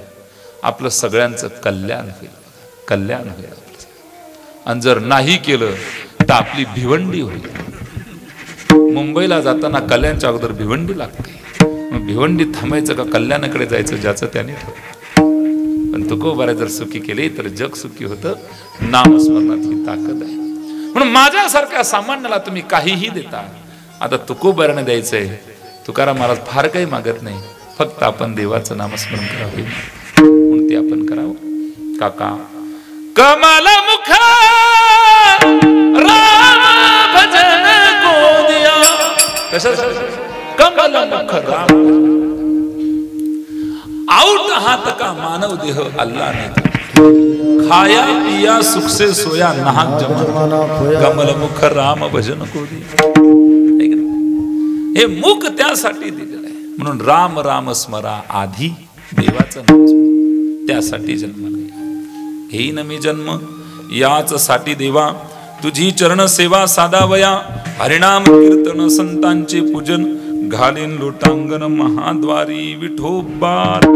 आपलं सगळ्यांचं कल्याण होईल. कल्याण होईल. आणि जर नाही केलं तर आपली भिवंडी होईल. मुंबईला जाताना कल्याणच्या अगोदर भिवंडी लागते. मग भिवंडी थांबायचं का कल्याणाकडे जायचं? ज्याचं त्याने ठरवलं. पण तुकोबारा जर सुखी केले तर जग सुखी होतं. नामस्मरणात ही ताकद आहे. म्हणून माझ्यासारख्या सामान्याला तुम्ही काहीही देता. आता तुकोबाराने द्यायचंय. तुकाराम महाराज फार काही मागत नाही, फक्त आपण देवाचं नामस्मरण करावे म्हणून ते आपण करावं. काका कमल मुख राम भजन गोदिया. कशासाठी? कमल मुख राम. आउट हात का मानव देह अल्लाह ने खाया पिया सुख से सोया नाहक जमाना कमल मुख राम भजन गोदिया. हे मुख त्यासाठी दिलेलं आहे. म्हणून राम राम स्मरा आधी देवाचं नाम स्मरा. त्यासाठी जन्माला घेईन मी जन्म याच साठी देवा. तुझी चरण सेवा साधावया. हरिनाम कीर्तन संतांचे पूजन घालीन लोटांगण महाद्वारी. विठोबार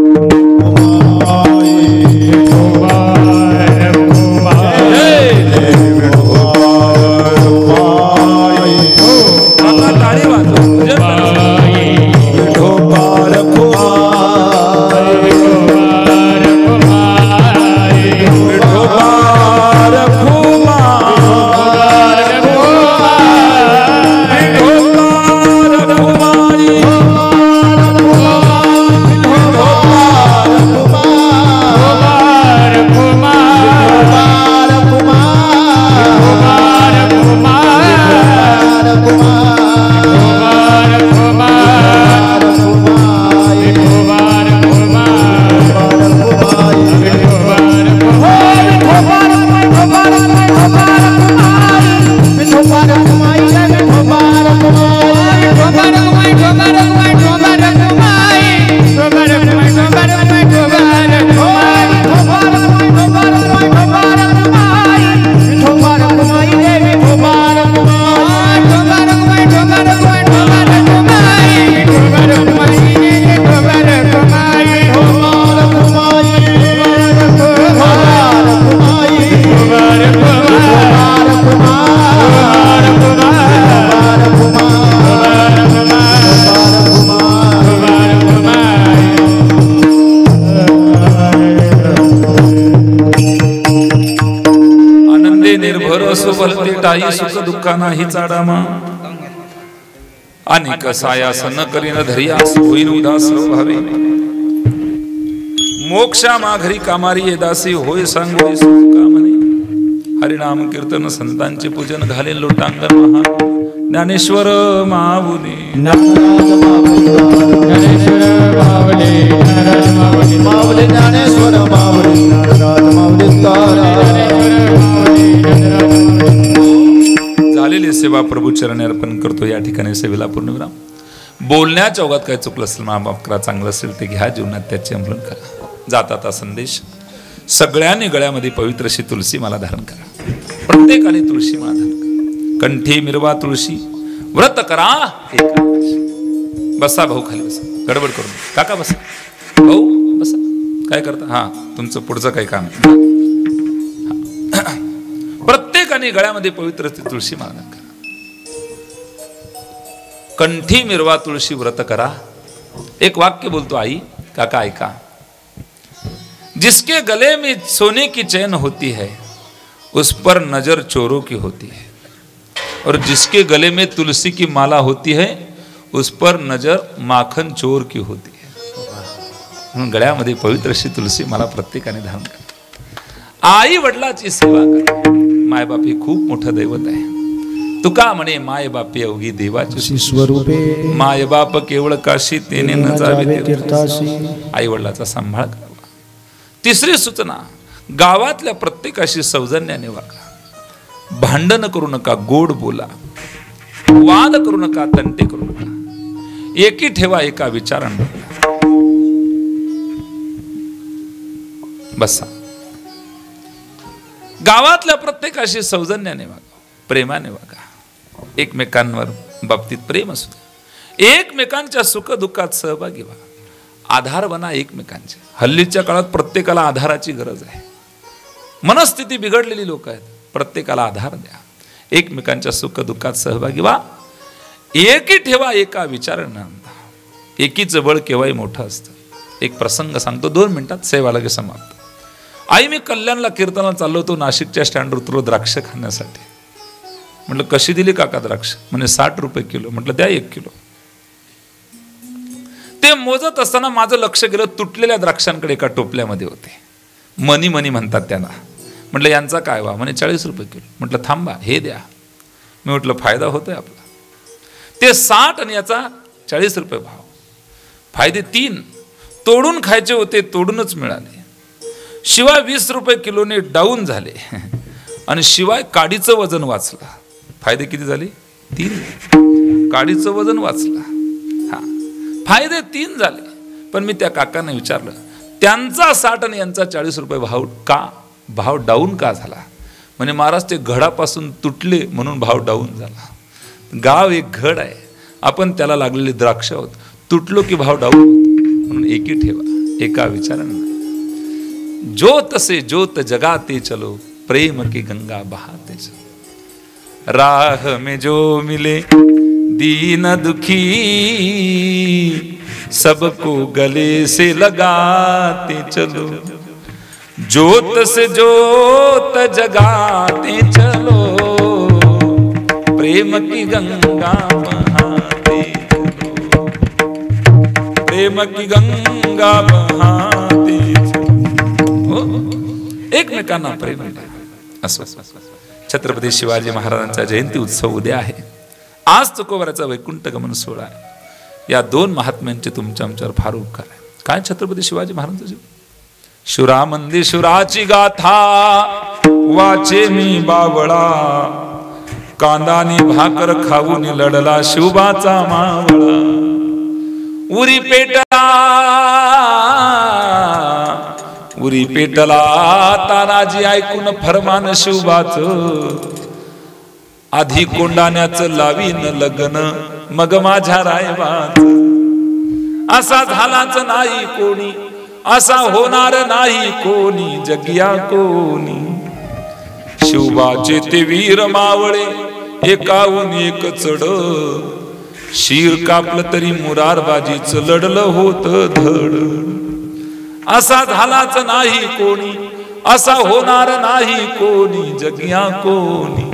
टाळी वाजव. सुख दुःखा नाही चाडामा. आणि कसायास न करीन धरियास होईन उदास भावे. मोक्षा माघरी कामारी येदासी होय सांगोळी कामने. हरिनाम कीर्तन संतांचे पूजन घालेन लोटांगण महा. ज्ञानेश्वर माऊली ज्ञानेश्वर माऊली झालेली सेवा प्रभू चरणी अर्पण करतो. या ठिकाणी सेवेला पूर्णविराम. बोलण्याच्या ओघात काय चुकलं असेल माफ करा. चांगलं असेल ते घ्या जीवनात त्याचे अंमलन करा. जाता संदेश सगळ्यांनी गळ्यामध्ये पवित्र अशी तुळशी माला धारण करा. प्रत्येकाने तुळशी माला धारण करा. कंठी मिरवा तुळशी. व्रत करा एकादशी. बसा भाऊ खाली बसा. गडबड करून काका बसा. भाऊ बसा. काय करता? हा तुमचं पुढचं काय काम? प्रत्येकाने गळ्यामध्ये पवित्र तुळशी माला करा. कंठी मिरवा तुळशी व्रत करा. एक वाक्य बोलतो आई. काका ऐका. जिसके गले में सोने की चैन होती है उस पर नजर चोरों की होती है, और जिसके गले में तुलसी की माला होती है उस पर नजर माखन चोर की होती है. म्हणून गळ्यामध्ये पवित्र अशी तुलसी मला प्रत्येकाने धारण करा. आई वडिलाची सेवा करा. मायबाप हे खूप मोठं दैवत आहे. तुका म्हणे मायबापी अवघी देवाची स्वरूपे मायबाप केवळ काशी तेने न जावे तीर्थाशी. आई वडिलाचा सांभाळ करावा. तिसरी सूचना, गावातल्या प्रत्येकाशी सौजन्याने वागा. भांडण करू नका, गोड बोला. वाद करू नका, तंटे करू नका. एकी ठेवा, एका विचारांना बसा. गावातल्या प्रत्येकाशी सौजन्याने वागा, प्रेमाने वागा. एकमेकांवर बाबतीत प्रेम असू द्या. एकमेकांच्या सुख दुःखात सहभागी व्हा. आधार बना एकमेकांचे. हल्लीच्या काळात प्रत्येकाला आधाराची गरज आहे. मनस्थिती बिघडलेली लोक आहेत. प्रत्येकाला आधार द्या. एकमेकांच्या सुख दुःखात सहभागी व्हा. एकी ठेवा, एका विचारांना. एकीचं बळ केव्हाही मोठं असतं. एक प्रसंग सांगतो, 2 मिनिटात सेवा लगेच समाप्त. आई मी कल्याणला कीर्तनाला चाललो होतो. नाशिकच्या स्टँडवर उतरलो द्राक्ष खाण्यासाठी. म्हटलं कशी दिली काका द्राक्ष? म्हणजे 60 रुपये किलो. म्हटलं द्या 1 किलो. ते मोजत असताना माझं लक्ष गेलं तुटलेल्या द्राक्षांकडे. एका टोपल्यामध्ये होते. मनी मनी म्हणतात त्यांना. म्हटलं यांचा काय व्हा? म्हणे 40 रुपये किलो. म्हटलं थांबा, हे द्या. मी म्हटलं फायदा होतोय आपला. ते 60 आणि याचा 40 रुपये भाव. फायदे 3. तोडून खायचे होते, तोडूनच मिळाले. शिवाय 20 रुपये किलोने डाऊन झाले. आणि शिवाय काडीचं वजन वाचलं. फायदे किती झाले? 3. काडीचं वजन वाचलं. हा, फायदे 3 झाले. पण मी त्या काकांना विचारलं, त्यांचा 60 आणि यांचा 40 रुपये भाव डाऊन का झाला? म्हणजे महाराज ते घडापासून तुटले म्हणून भाव डाऊन झाला. गाव एक घड आहे, आपण त्याला लागलेले द्राक्ष आहोत. तुटलो की भाव डाऊन होतो. म्हणून एकी ठेवा, एका विचारांना. ज्योत से ज्योत जगाते चलो, प्रेम की गंगा बहाते चलो. राह में जो मिले दीन दुखी, सबको गले से लगाते चलो. ज्योत से ज्योत जगाते चलो, प्रेम की गंगा बहाते चलो. प्रेम की गंगा बहाते चलो. एकमेकांना प्रेम द्या. असो. छत्रपती शिवाजी महाराजांचा जयंती उत्सव उद्या आहे. आज तुकोबराचा वैकुंठ गमन सोहळा आहे. या 2 महात्म्यांचे तुमच्या आमच्यावर फार उपकार आहे. काय छत्रपती शिवाजी महाराजांचे? शिवरामंदी शिवराची गाथा वाचे मी बावळा, कांदानी भाकर खाऊन लढला शिवबाचा मावळा. उरी पेटला तानाजी ऐकून फरमान शिवबाच. आधी कोंडाण्याचं लावीन लग्न, मग माझ्या रायबाच. असा झालाच नाही कोणी, असा होणार नाही कोणी, जगिया कोणी. शिवबाचे ते वीर मावळे एकाहून एक चढ. शीर कापलं तरी मुरारबाजीच लढलं होत धड. असा झालाच नाही कोणी, असा होणार नाही कोणी, जगिया कोणी.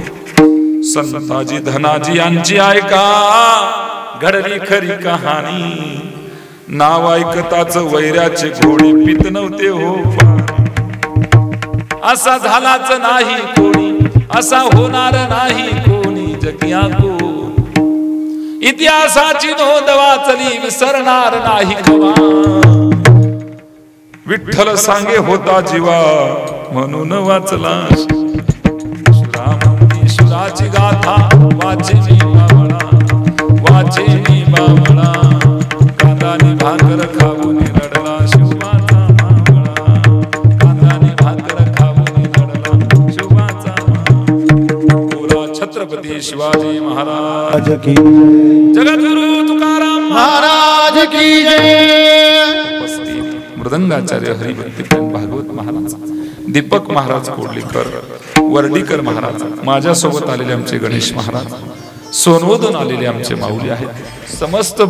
संताजी धनाजी यांची ऐका घडली खरी कहाणी. नाव ऐकताच वैराचे घोडे पित नव्हते हो. असा झालाच नाही कोणी, असा होणार नाही कोणी, जगिया कोणी. इतिहासाची नोंद वाचली विसरणार नाही कवा. विठ्ठल सांगे होता जीवा म्हणून वाचला. शिवरामंदी शिवराची गाथा वाचे मी बावळा, वाचे मी बावळा. कांदानी भाकर खाऊन लढला शिवबाचा मावळा. कांदानी भाकर खाऊन लढला शिवबाचा मावळा. बोला छत्रपती शिवाजी महाराज की जगद्गुरु तुकाराम महाराज की जय. मृदंगाचार्य हरिभक्ती भागवत महाराज, दीपक महाराज कोडलीकर, वर्डीकर महाराज, माझ्यासोबत आलेले आमचे गणेश महाराज, सोनवतून आलेले आमचे माऊली आहेत. समस्त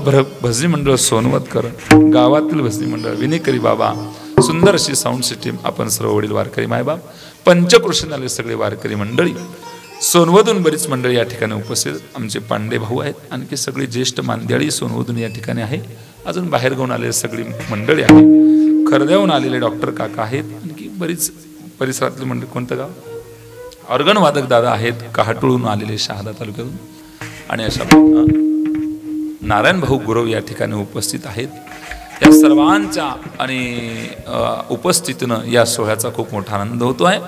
भजनी मंडळ सोनवतकर, गावातील भजनी मंडळ, विनेकरी बाबा, सुंदर अशी साऊंड सिस्टीम, आपण सर्व वडील वारकरी मायबाप, पंचकृष्ण आले सगळे वारकरी मंडळी, सोनवधून बरीच मंडळी या ठिकाणी उपस्थित, आमचे पांडे भाऊ आहेत, आणखी सगळी ज्येष्ठ मांदियाळी सोनवधून या ठिकाणी आहे, अजून बाहेर गावून आलेली सगळी मंडळी आहे, खरद्याहून आलेले डॉक्टर काका आहेत, आणखी बरीच परिसरातली मंडळी. कोणतं गाव? ऑर्गन वादक दादा आहेत, कहाटूळहून आलेले शहादा तालुक्यातून, आणि अशा नारायण भाऊ गुरव या ठिकाणी उपस्थित आहेत. या सर्वांच्या आणि उपस्थितीनं या सोहळ्याचा खूप मोठा आनंद होतो आहे.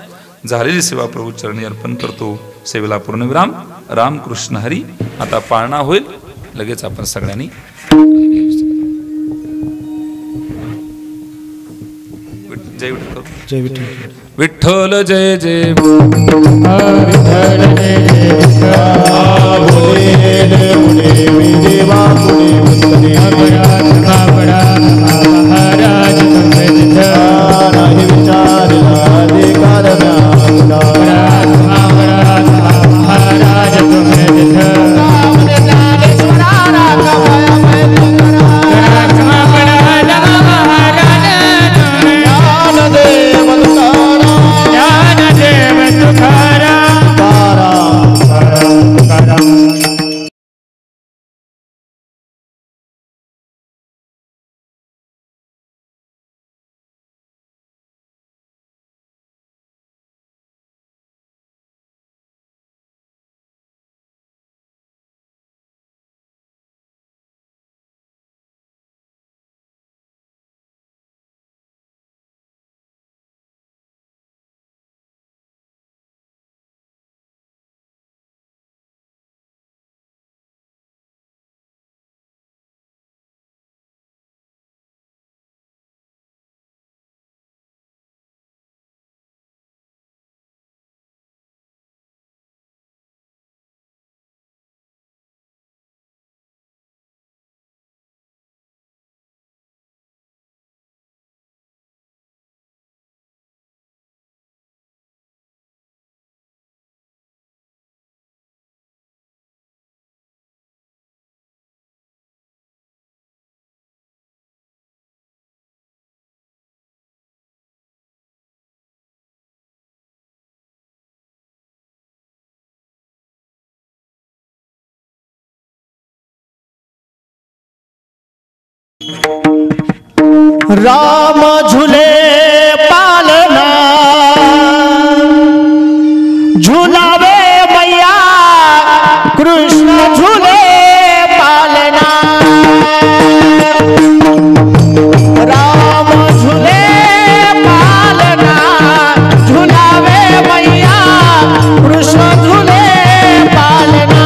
झालेली सेवा प्रभू चरणी अर्पण करतो. सेवेला पूर्णविराम. रामकृष्ण हरी. आता पाळणा होईल, लगेच आपण सगळ्यांनी जय विठ्ठल. जय विठ्ठल. विठ्ठल जय जय. राम झूले पालना झूलावे मैया कृष्ण झूले पालना राम झूले पालना झूलावे मैया कृष्ण झूले पालना